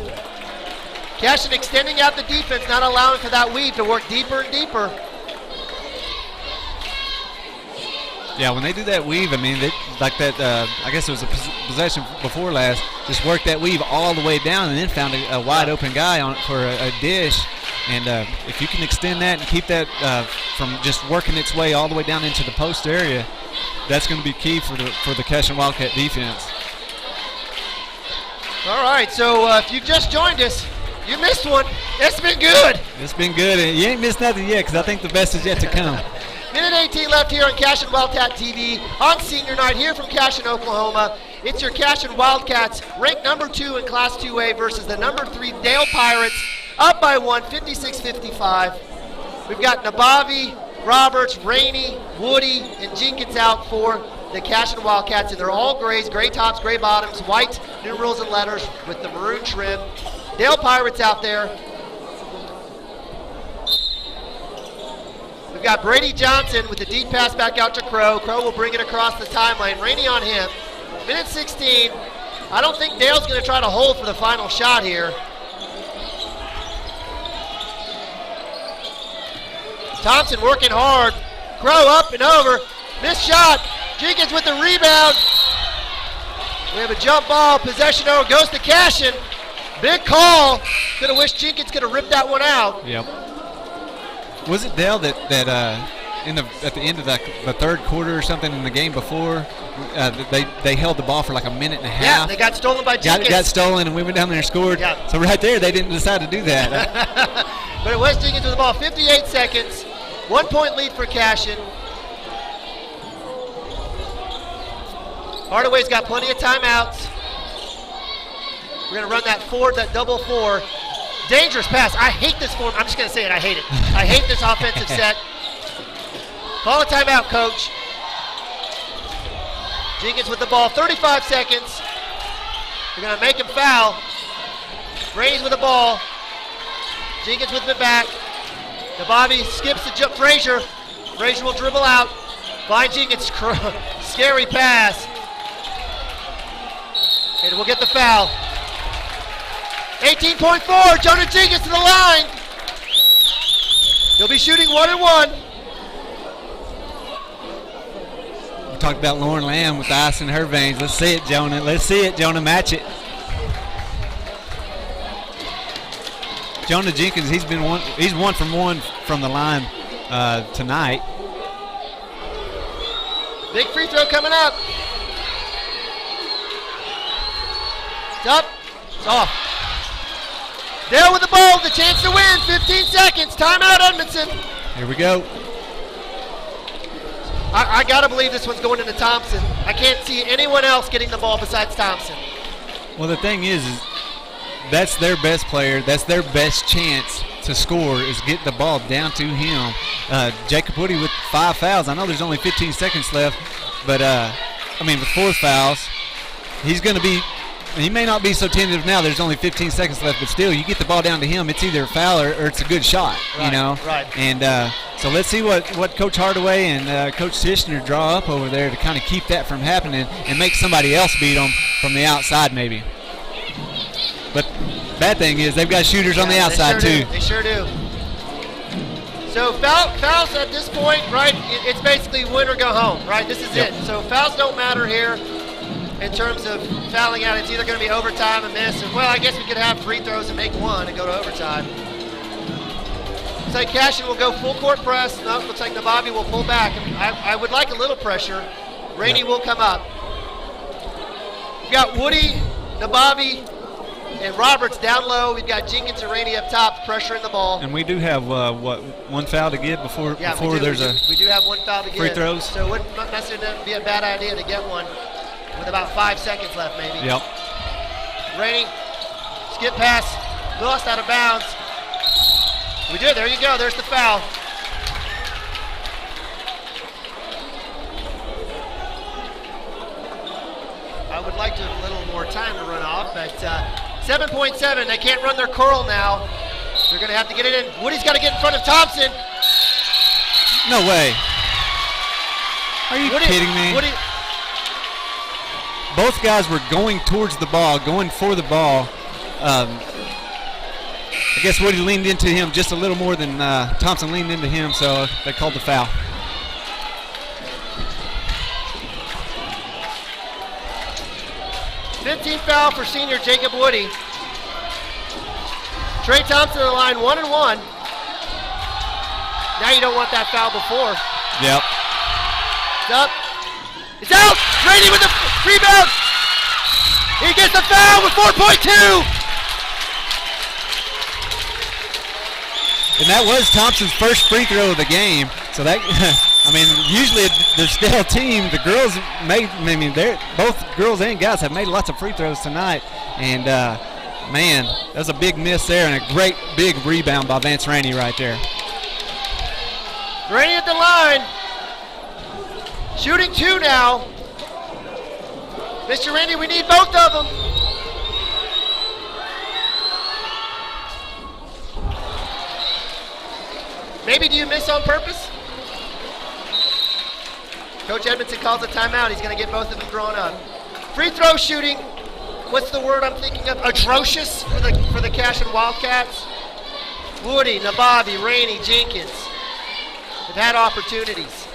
Cashion extending out the defense, not allowing for that weave to work deeper and deeper. Yeah, when they do that weave, I mean, like that, I guess it was a possession before last, just worked that weave all the way down and then found a wide open guy on for a dish. And if you can extend that and keep that from just working its way all the way down into the post area, that's going to be key for the Cashion Wildcat defense. All right, so if you've just joined us, you missed one. It's been good. It's been good. And you ain't missed nothing yet, because I think the best is yet to come. Minute 18 left here on Cashion Wildcat TV on senior night here from Cashion, Oklahoma. It's your Cashion Wildcats, ranked number 2 in Class 2A versus the number 3 Dale Pirates, up by 1, 56-55. We've got Nabavi, Roberts, Rainey, Woody, and Jenkins out for the Cashion Wildcats, and they're all grays, gray tops, gray bottoms, white numerals and letters with the maroon trim. Dale Pirates out there. We've got Brady Johnson with the deep pass back out to Crow. Crow will bring it across the timeline. Rainey on him. Minute 16. I don't think Dale's going to try to hold for the final shot here. Thompson working hard. Crow up and over. Missed shot. Jenkins with the rebound. We have a jump ball. Possession over. Goes to Cashion. Big call. Could have wished Jenkins could have ripped that one out. Yep. Was it Dale that at the end of the third quarter or something in the game before, they held the ball for like a minute and a half? Yeah, they got stolen by Jenkins. Got stolen, and we went down there and scored. Yeah. So right there, they didn't decide to do that. But it was Jenkins with the ball. 58 seconds. 1 point lead for Cashion. Hardaway's got plenty of timeouts. We're going to run that double 4. Dangerous pass. I hate this form. I'm just going to say it. I hate it. I hate this offensive set. Call a timeout, coach. Jenkins with the ball. 35 seconds. We're going to make him foul. Rainey's with the ball. Jenkins with the back. Nabavi skips the jump. Frazier. Frazier will dribble out. Find Jenkins. Scary pass. And we'll get the foul. 18.4, Jonah Jenkins to the line. He'll be shooting 1-1. We talked about Lauren Lamb with the ice in her veins. Let's see it, Jonah. Let's see it, Jonah. Match it. Jonah Jenkins, he's 1 from 1 from the line tonight. Big free throw coming up. It's up. It's off. Dale with the ball, the chance to win. 15 seconds. Timeout, Edmondson. Here we go. I got to believe this one's going into Thompson. I can't see anyone else getting the ball besides Thompson. Well, the thing is that's their best player. That's their best chance to score is get the ball down to him. Jacob Woody with 5 fouls. I know there's only 15 seconds left, but with 4 fouls, he's going to be he may not be so tentative now. There's only 15 seconds left, but still, you get the ball down to him, it's either a foul or it's a good shot, you know. Right. And so let's see what Coach Hardaway and Coach Tishner draw up over there to kind of keep that from happening and make somebody else beat them from the outside maybe. But bad thing is they've got shooters on the outside too. They sure do. So fouls at this point, right? It's basically win or go home, right? This is it. So fouls don't matter here in terms of fouling out. It's either going to be overtime, a miss, and well, I guess we could have free throws and make one and go to overtime. Looks like Cashion will go full court press. No, looks like Nabavi will pull back. I would like a little pressure. Rainey will come up. We've got Woody, Nabavi, and Roberts down low. We've got Jenkins and Rainey up top, pressuring the ball. And we do have one foul to give before we do have one foul to give. Free throws. So it wouldn't necessarily be a bad idea to get one with about 5 seconds left, maybe. Yep. Rainey, skip pass, lost out of bounds. We did. There you go. There's the foul. I would like to have a little more time to run off, but 7.7. They can't run their curl now. They're going to have to get it in. Woody's got to get in front of Thompson. No way. Are you kidding me? Woody. Both guys were going towards the ball, going for the ball. I guess Woody leaned into him just a little more than Thompson leaned into him, so they called the foul. Fifteen foul for senior Jacob Woody. Trey Thompson on the line, 1-1. Now you don't want that foul before. Yep. It's up. It's out. Rainey with the rebound. He gets the foul with 4.2. And that was Thompson's first free throw of the game. So that, I mean, usually they're still a team. The girls both girls and guys have made lots of free throws tonight. And man, that's a big miss there and a great big rebound by Vance Rainey right there. Rainey at the line. Shooting 2 now. Mr. Rainey, we need both of them. Maybe do you miss on purpose? Coach Edmondson calls a timeout. He's going to get both of them drawn up. Free throw shooting. What's the word I'm thinking of? Atrocious for the Cashion Wildcats. Woody, Nabavi, Rainey, Jenkins have had opportunities.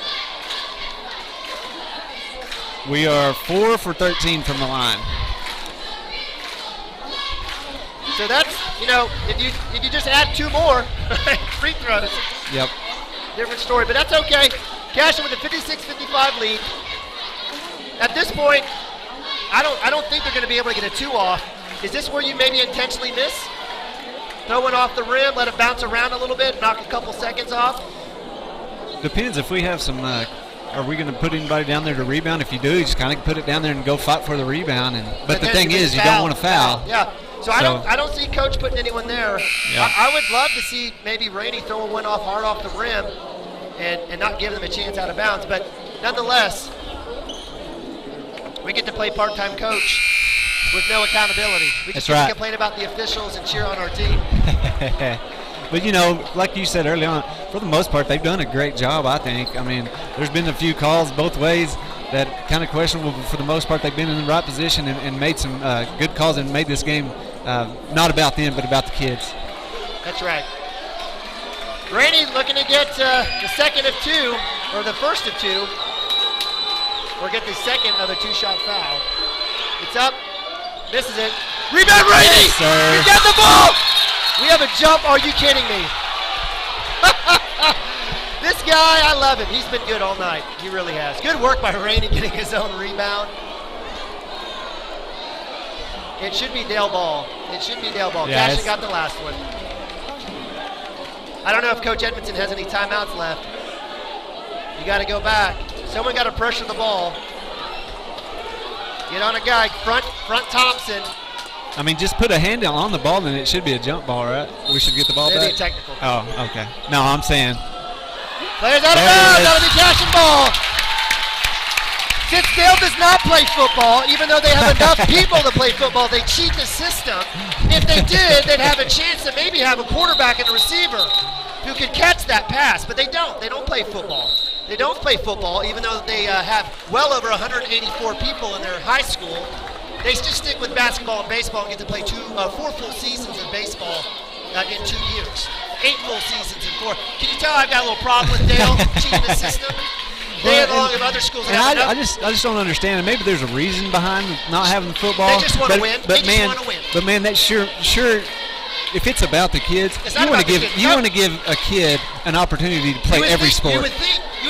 We are 4 for 13 from the line. So that's, if you just add 2 more free throws. Yep. Different story, but that's okay. Cashion with a 56-55 lead. At this point, I don't think they're going to be able to get a 2 off. Is this where you maybe intentionally miss? Throw one off the rim, let it bounce around a little bit, knock a couple seconds off? Depends if we have some. Are we going to put anybody down there to rebound? If you do, you just kind of put it down there and go fight for the rebound. But the thing is, you don't want to foul. Yeah. So I don't see Coach putting anyone there. Yeah. I would love to see maybe Rainey throwing one off hard off the rim and not give them a chance out of bounds. But nonetheless, we get to play part-time coach with no accountability. We just get to complain about the officials and cheer on our team. But, like you said early on, for the most part, they've done a great job, I think. I mean, there's been a few calls both ways that kind of questionable, but for the most part, they've been in the right position and made some good calls and made this game not about them, but about the kids. That's right. Rainey looking to get the second of 2, or the first of 2, or get the second of a 2-shot foul. It's up, misses it. Rebound, Rainey! Yes, sir. He's got the ball! We have a jump. Are you kidding me? This guy, I love him. He's been good all night. He really has. Good work by Rainey getting his own rebound. It should be Dale Ball. Yeah, Cashion got the last one. I don't know if Coach Edmondson has any timeouts left. You got to go back. Someone got to pressure the ball. Get on a guy. Front Thompson. I mean, just put a hand on the ball, and it should be a jump ball, right? We should get the ball back. Maybe a technical. Oh, okay. No, I'm saying. Players out of bounds. That'll be Cashion ball. Since Dale does not play football, even though they have enough people to play football, they cheat the system. If they did, they'd have a chance to maybe have a quarterback and a receiver who could catch that pass, but they don't. They don't play football. They don't play football, even though they have well over 184 people in their high school. They just stick with basketball and baseball and get to play 4 full seasons of baseball in 2 years. 8 full seasons in 4. Can you tell I've got a little problem with Dale cheating the system? They and along with other schools. And I just don't understand. And maybe there's a reason behind not having the football. They just want to win. But man, that sure. If it's about the kids, you want to give a kid an opportunity to play every sport. You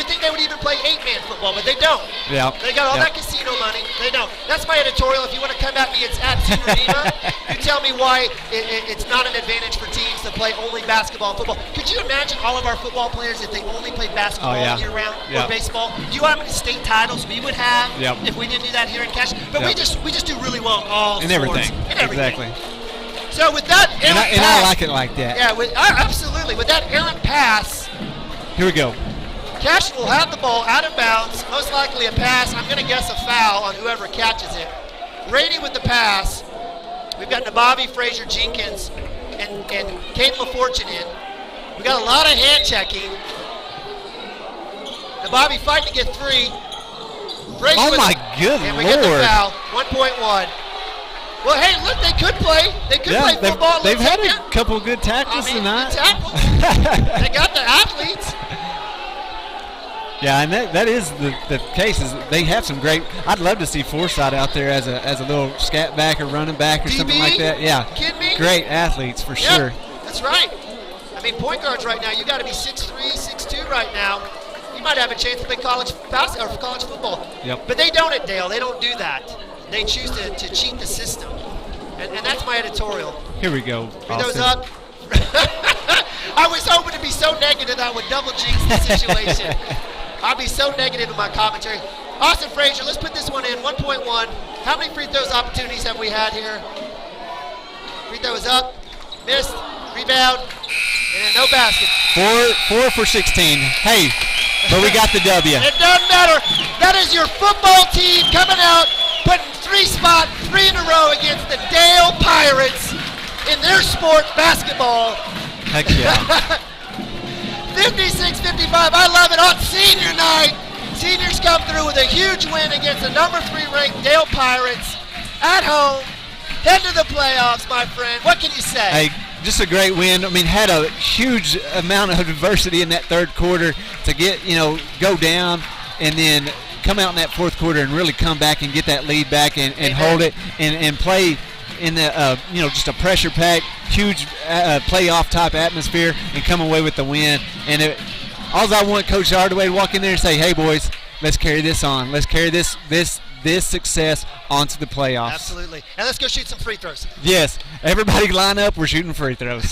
would think they would even play 8-man football, but they don't. Yeah. They got all that casino money. They don't. That's my editorial. If you want to come at me, it's at Team You tell me why it's not an advantage for teams to play only basketball and football. Could you imagine all of our football players if they only played basketball year-round or baseball? Do you know how many state titles we would have if we didn't do that here in Cashion? But we just do really well in all sports. Everything. In everything. Exactly. So with that errant and pass, I like it like that. Yeah, absolutely. With that errant pass, here we go. Cashion will have the ball out of bounds, most likely a pass. I'm going to guess a foul on whoever catches it. Rady with the pass. We've got Nabavi, Frazier, Jenkins, and Kate LaFortune in. We've got a lot of hand checking. Nabavi fighting to get 3. Frazier oh my good and Lord. We get the foul, 1.1. Well, hey, look, they could play. They could play football. They've had a couple of good tackles tonight. Good tackles. They got the athletes. Yeah, and that is the case. Is they have some great. I'd love to see Forsythe out there as a little scat back or running back or DB? something like that. Yeah, Kidding me? Great athletes for sure. That's right. I mean, point guards right now, you got to be 6'3", 6'2" right now. You might have a chance to play college basketball or college football. Yep. But they don't at Dale. They don't do that. They choose to cheat the system, and that's my editorial. Here we go. Free those up. I was hoping to be so negative that I would double jinx the situation. I'll be so negative in my commentary. Austin Frazier, let's put this one in, 1.1. How many free throws opportunities have we had here? Free throw is up, missed, rebound, and no basket. 4 for 16. Hey, but we got the W. It doesn't matter. That is your football team coming out, putting 3 in a row against the Dale Pirates in their sport, basketball. Heck yeah. 56-55, I love it on senior night. Seniors come through with a huge win against the number 3 ranked Dale Pirates at home. Head to the playoffs, my friend. What can you say? Hey, just a great win. I mean, had a huge amount of adversity in that third quarter to get, go down and then come out in that fourth quarter and really come back and get that lead back and hold it and play in the just a pressure packed, huge playoff type atmosphere and come away with the win. And all I want Coach Hardaway to walk in there and say, "Hey boys, let's carry this on. Let's carry this success onto the playoffs." Absolutely. And let's go shoot some free throws. Yes, everybody line up. We're shooting free throws.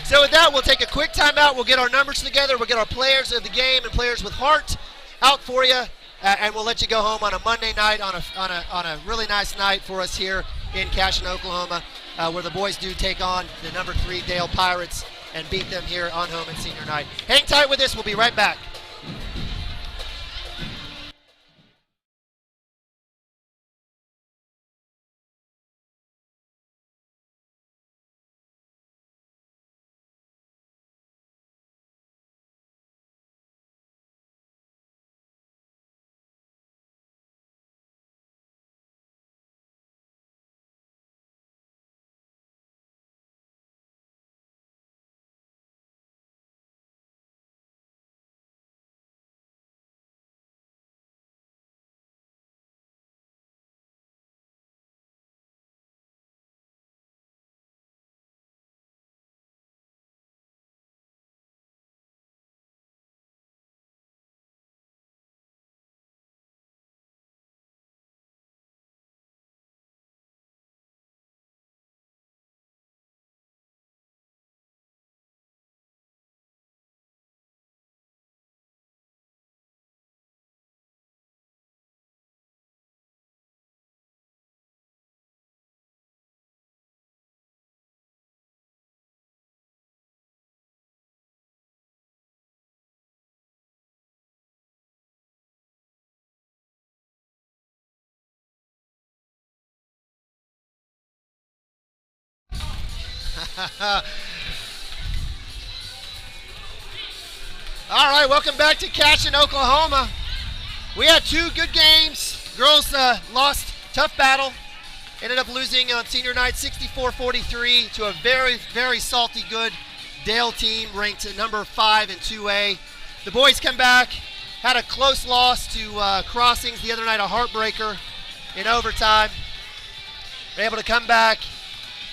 So with that, we'll take a quick timeout. We'll get our numbers together. We'll get our players of the game and players with heart out for you. And we'll let you go home on a Monday night on a really nice night for us here in Cashion, Oklahoma, where the boys do take on the number 3 Dale Pirates and beat them here on home and senior night. Hang tight with us. We'll be right back. All right, welcome back to Cashion, Oklahoma. We had two good games. Girls lost, tough battle. Ended up losing on senior night 64-43 to a very, very salty good Dale team ranked at number 5 in 2A. The boys come back, had a close loss to Crossings the other night, a heartbreaker in overtime. They're able to come back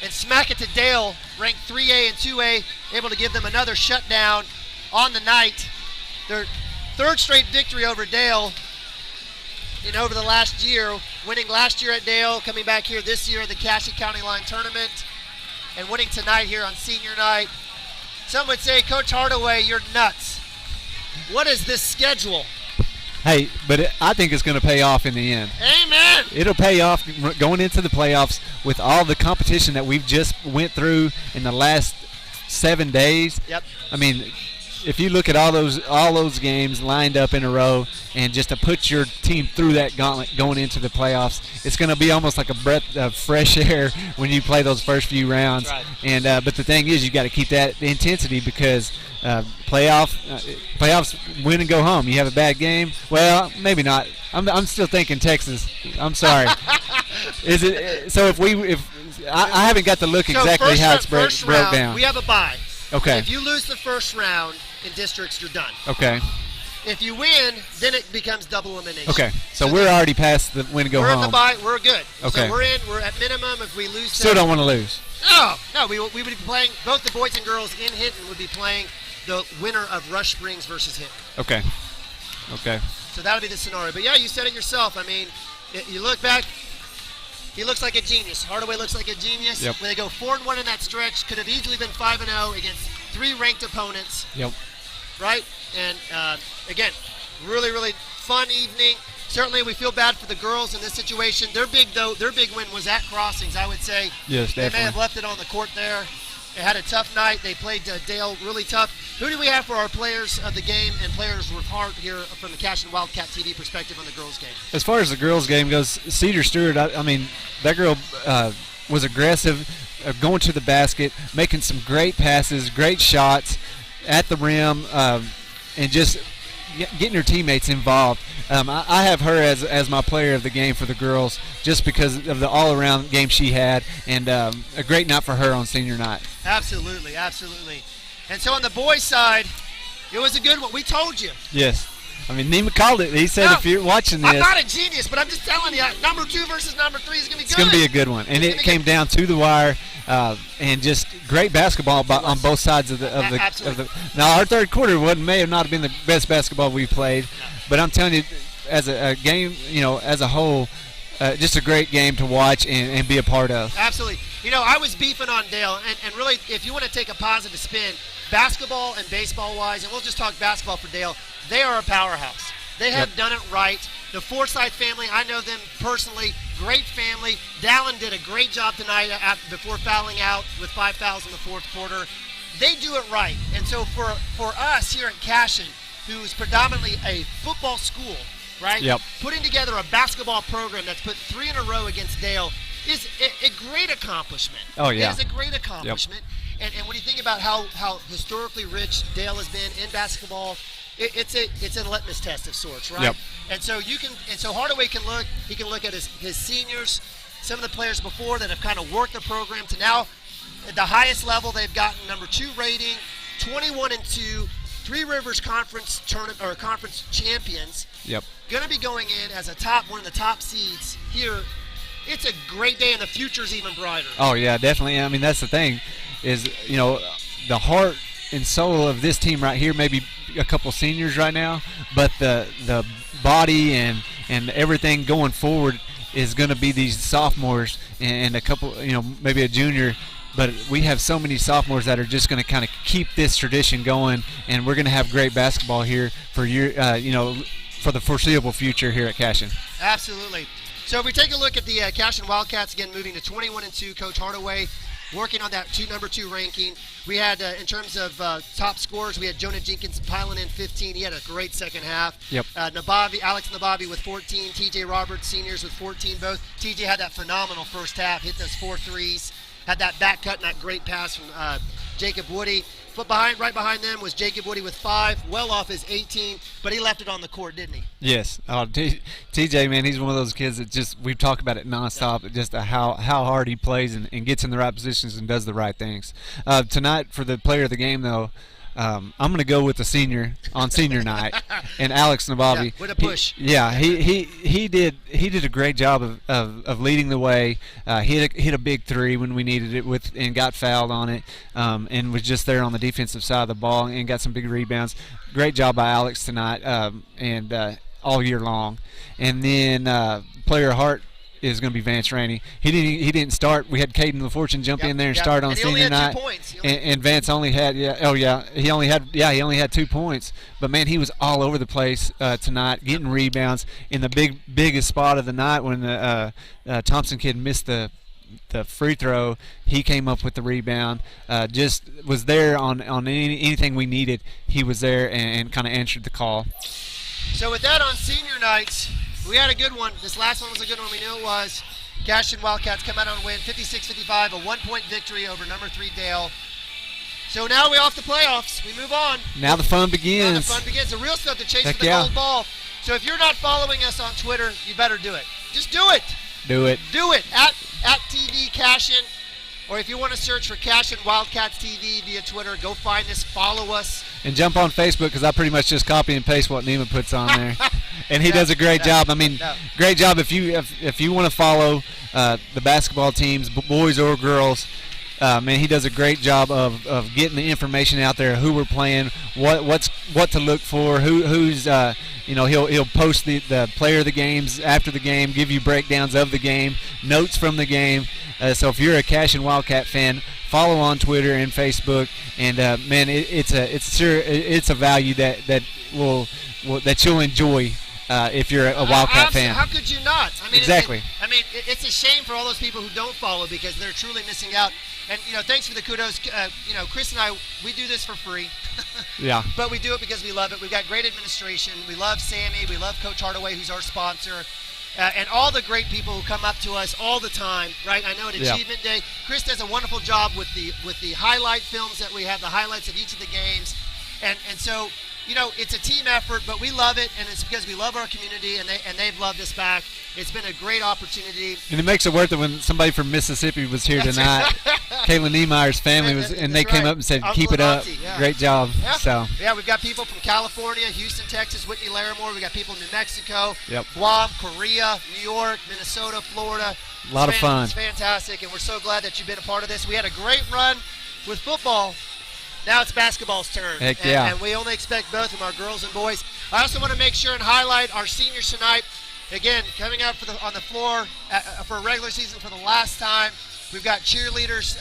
and smack it to Dale, ranked 3A and 2A, able to give them another shutdown on the night. Their third straight victory over Dale over the last year, winning last year at Dale, coming back here this year at the Cashion County Line Tournament, and winning tonight here on senior night. Some would say, Coach Hardaway, you're nuts. What is this schedule? Hey, but I think it's going to pay off in the end. Amen. It'll pay off going into the playoffs with all the competition that we've just went through in the last 7 days. Yep. I mean, if you look at all those games lined up in a row, and just to put your team through that gauntlet going into the playoffs, it's going to be almost like a breath of fresh air when you play those first few rounds. Right. And but the thing is, you got to keep that intensity because playoffs win and go home. You have a bad game, well, maybe not. I'm still thinking Texas. I'm sorry. Is it so? If I haven't got to look exactly how it's broke down. We have a bye. Okay. If you lose the first round in districts, you're done. Okay. If you win, then it becomes double elimination. Okay. So we're already past the win and go we're home. We're in the bye. We're good. Okay. So we're in. We're at minimum. If we lose, still don't want to lose. No. We would be playing. Both the boys and girls in Hinton would be playing the winner of Rush Springs versus Hinton. Okay. Okay. So that would be the scenario. But yeah, you said it yourself. I mean, you look back. He looks like a genius. Hardaway looks like a genius. Yep. When they go 4-1 in that stretch, could have easily been 5-0 against 3 ranked opponents. Yep. Right? And again, really, really fun evening. Certainly, we feel bad for the girls in this situation. Their big win was at Crossings, I would say. Yes, definitely. They may have left it on the court there. They had a tough night. They played Dale really tough. Who do we have for our players of the game and players with heart here from the Cashion Wildcat TV perspective on the girls' game? As far as the girls' game goes, Cedar Stewart, I mean, that girl was aggressive, going to the basket, making some great passes, great shots at the rim, and just getting her teammates involved. I have her as my player of the game for the girls just because of the all-around game she had, and a great night for her on senior night. Absolutely, absolutely. And so on the boys' side, it was a good one. We told you. Yes. I mean, Nima called it. He said if you're watching this. I'm not a genius, but I'm just telling you, number 2 versus number 3 is going to be good. It's going to be a good one. And it came down to the wire, and just great basketball on both sides of the. Now, our third quarter may have not been the best basketball we've played, but I'm telling you, as a game, as a whole, just a great game to watch and be a part of. Absolutely. I was beefing on Dale, and really, if you want to take a positive spin, basketball and baseball-wise, and we'll just talk basketball for Dale, they are a powerhouse. They have done it right. The Forsyth family, I know them personally, great family. Dallin did a great job tonight before fouling out with 5 fouls in the fourth quarter. They do it right. And so for us here at Cashion, who's predominantly a football school, right? Yep. Putting together a basketball program that's put 3 in a row against Dale is a great accomplishment. Oh, yeah. It is a great accomplishment. Yep. And when you think about how historically rich Dale has been in basketball, it's a litmus test of sorts, right? Yep. And so Hardaway can look at his seniors, some of the players before that have kind of worked the program to now at the highest level they've gotten number 2 rating, 21-2, 3 Rivers Conference tournament or conference champions. Yep. Going to be going in as one of the top seeds here. It's a great day, and the future's even brighter. Oh yeah, definitely. I mean, that's the thing, is the heart and soul of this team right here. Maybe a couple seniors right now, but the body and everything going forward is going to be these sophomores and a couple, maybe a junior. But we have so many sophomores that are just going to kind of keep this tradition going, and we're going to have great basketball here for for the foreseeable future here at Cashion. Absolutely. So if we take a look at the Cashion Wildcats, again, moving to 21-2, Coach Hardaway working on that number 2 ranking. We had, in terms of top scorers, we had Jonah Jenkins piling in 15. He had a great second half. Yep. Alex Nabavi with 14. TJ Roberts, seniors with 14 both. TJ had that phenomenal first half, hit those 4 threes. had that back cut and that great pass from Jacob Woody. Right behind them was Jacob Woody with 5, well off his 18, but he left it on the court, didn't he? Yes. TJ, man, he's one of those kids that we've talked about it nonstop, just how hard he plays and gets in the right positions and does the right things. Tonight, for the player of the game, though, I'm going to go with the senior on senior night, and Alex Nabavi. Yeah, with a push. He did a great job of leading the way. He hit a big 3 when we needed it and got fouled on it, and was just there on the defensive side of the ball and got some big rebounds. Great job by Alex tonight, and all year long. And then player of heart is going to be Vance Rainey. He didn't start. We had Caden LaFortune jump in there and start on senior night. And Vance only had he only had 2 points. But man, he was all over the place tonight, getting rebounds in the biggest spot of the night when the Thompson kid missed the free throw. He came up with the rebound. Just was there on anything we needed. He was there and kind of answered the call. So with that, on senior nights, we had a good one. This last one was a good one. We knew it was. Cashion Wildcats come out on a win, 56-55, a 1-point victory over number 3 Dale. So now we're off the playoffs. We move on. Now the fun begins. Now the fun begins. The real stuff, the chase Heck for the gold ball. So if you're not following us on Twitter, you better do it. Just do it. Do it. Do it. At TV Cashion. Or if you want to search for Cashion Wildcats TV via Twitter, go find us, follow us. And jump on Facebook, because I pretty much just copy and paste what Nima puts on there. And he does a great job. I mean, great job if you want to follow the basketball teams, boys or girls. Man, he does a great job of getting the information out there, who we're playing, what to look for, who's he'll post the player of the games after the game, give you breakdowns of the game, notes from the game. So if you're a Cashion Wildcat fan, follow on Twitter and Facebook, and man, it's a value that you'll enjoy if you're a Wildcat fan. How could you not? I mean, exactly. It's a shame for all those people who don't follow, because they're truly missing out. And thanks for the kudos. Chris and I, we do this for free. Yeah. But we do it because we love it. We've got great administration. We love Sammy. We love Coach Hardaway, who's our sponsor. And all the great people who come up to us all the time, right? I know at Achievement Day, Chris does a wonderful job with the highlight films that we have, the highlights of each of the games, and so it's a team effort, but we love it, and it's because we love our community, and they've loved us back. It's been a great opportunity. And it makes it worth it when somebody from Mississippi was here tonight. Kayla Niemeyer's family was, and they came up and said, "Keep it up, great job." Yeah. So we've got people from California, Houston, Texas, Whitney Larimore. We got people in New Mexico, Yep. Guam, Korea, New York, Minnesota, Florida. A lot of fun. It's fantastic, and we're so glad that you've been a part of this. We had a great run with football. Now it's basketball's turn. Heck yeah. And we only expect both of our girls and boys. I also want to make sure and highlight our seniors tonight. Again, coming out on the floor for a regular season for the last time. We've got cheerleaders,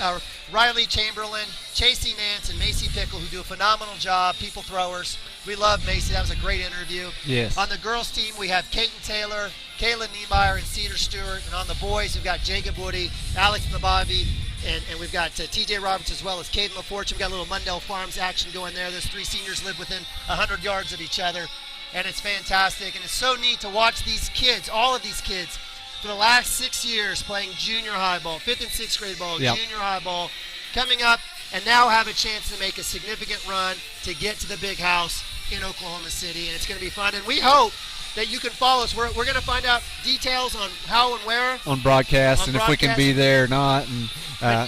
Riley Chamberlain, Chasey Nance, and Macy Pickle, who do a phenomenal job, people throwers. We love Macy. That was a great interview. Yes. On the girls' team, we have Kaiten Taylor, Kayla Niemeyer, and Cedar Stewart. And on the boys, we've got Jacob Woody, Alex Nabavi, and we've got TJ Roberts, as well as Caden LaFortune. We've got a little Mundell Farms action going there. Those 3 seniors live within 100 yards of each other, and it's fantastic. And it's so neat to watch these kids, all of these kids, for the last 6 years playing junior high ball, 5th and 6th grade ball, Yep. junior high ball, coming up and now have a chance to make a significant run to get to the big house in Oklahoma City. And it's going to be fun. And we hope that you can follow us. We're going to find out details on how and where. On broadcast, and if we can be there or not. And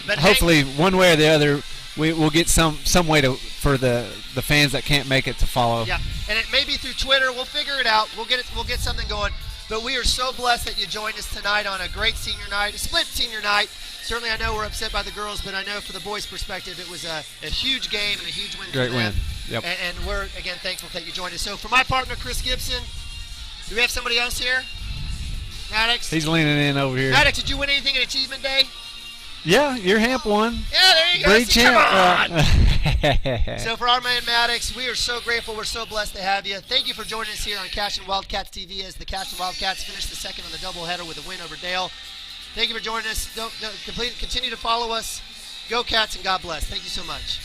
but hopefully one way or the other, we'll get some way for the fans that can't make it to follow. Yeah, and it may be through Twitter. We'll figure it out. We'll get something going. But we are so blessed that you joined us tonight on a great senior night, a split senior night. Certainly, I know we're upset by the girls, but I know for the boys' perspective, it was a huge game and a huge win Great for them. win. Yep. And we're, again, thankful that you joined us. So for my partner, Chris Gibson, do we have somebody else here? Maddox? He's leaning in over here. Maddox, did you win anything at Achievement Day? Yeah, your Hamp won. Yeah, there you go. Breed See, come on. champ. So for our man Maddox, we are so grateful. We're so blessed to have you. Thank you for joining us here on Cashion Wildcats TV as the Cashion Wildcats finish the second on the doubleheader with a win over Dale. Thank you for joining us. Continue to follow us. Go Cats, and God bless. Thank you so much.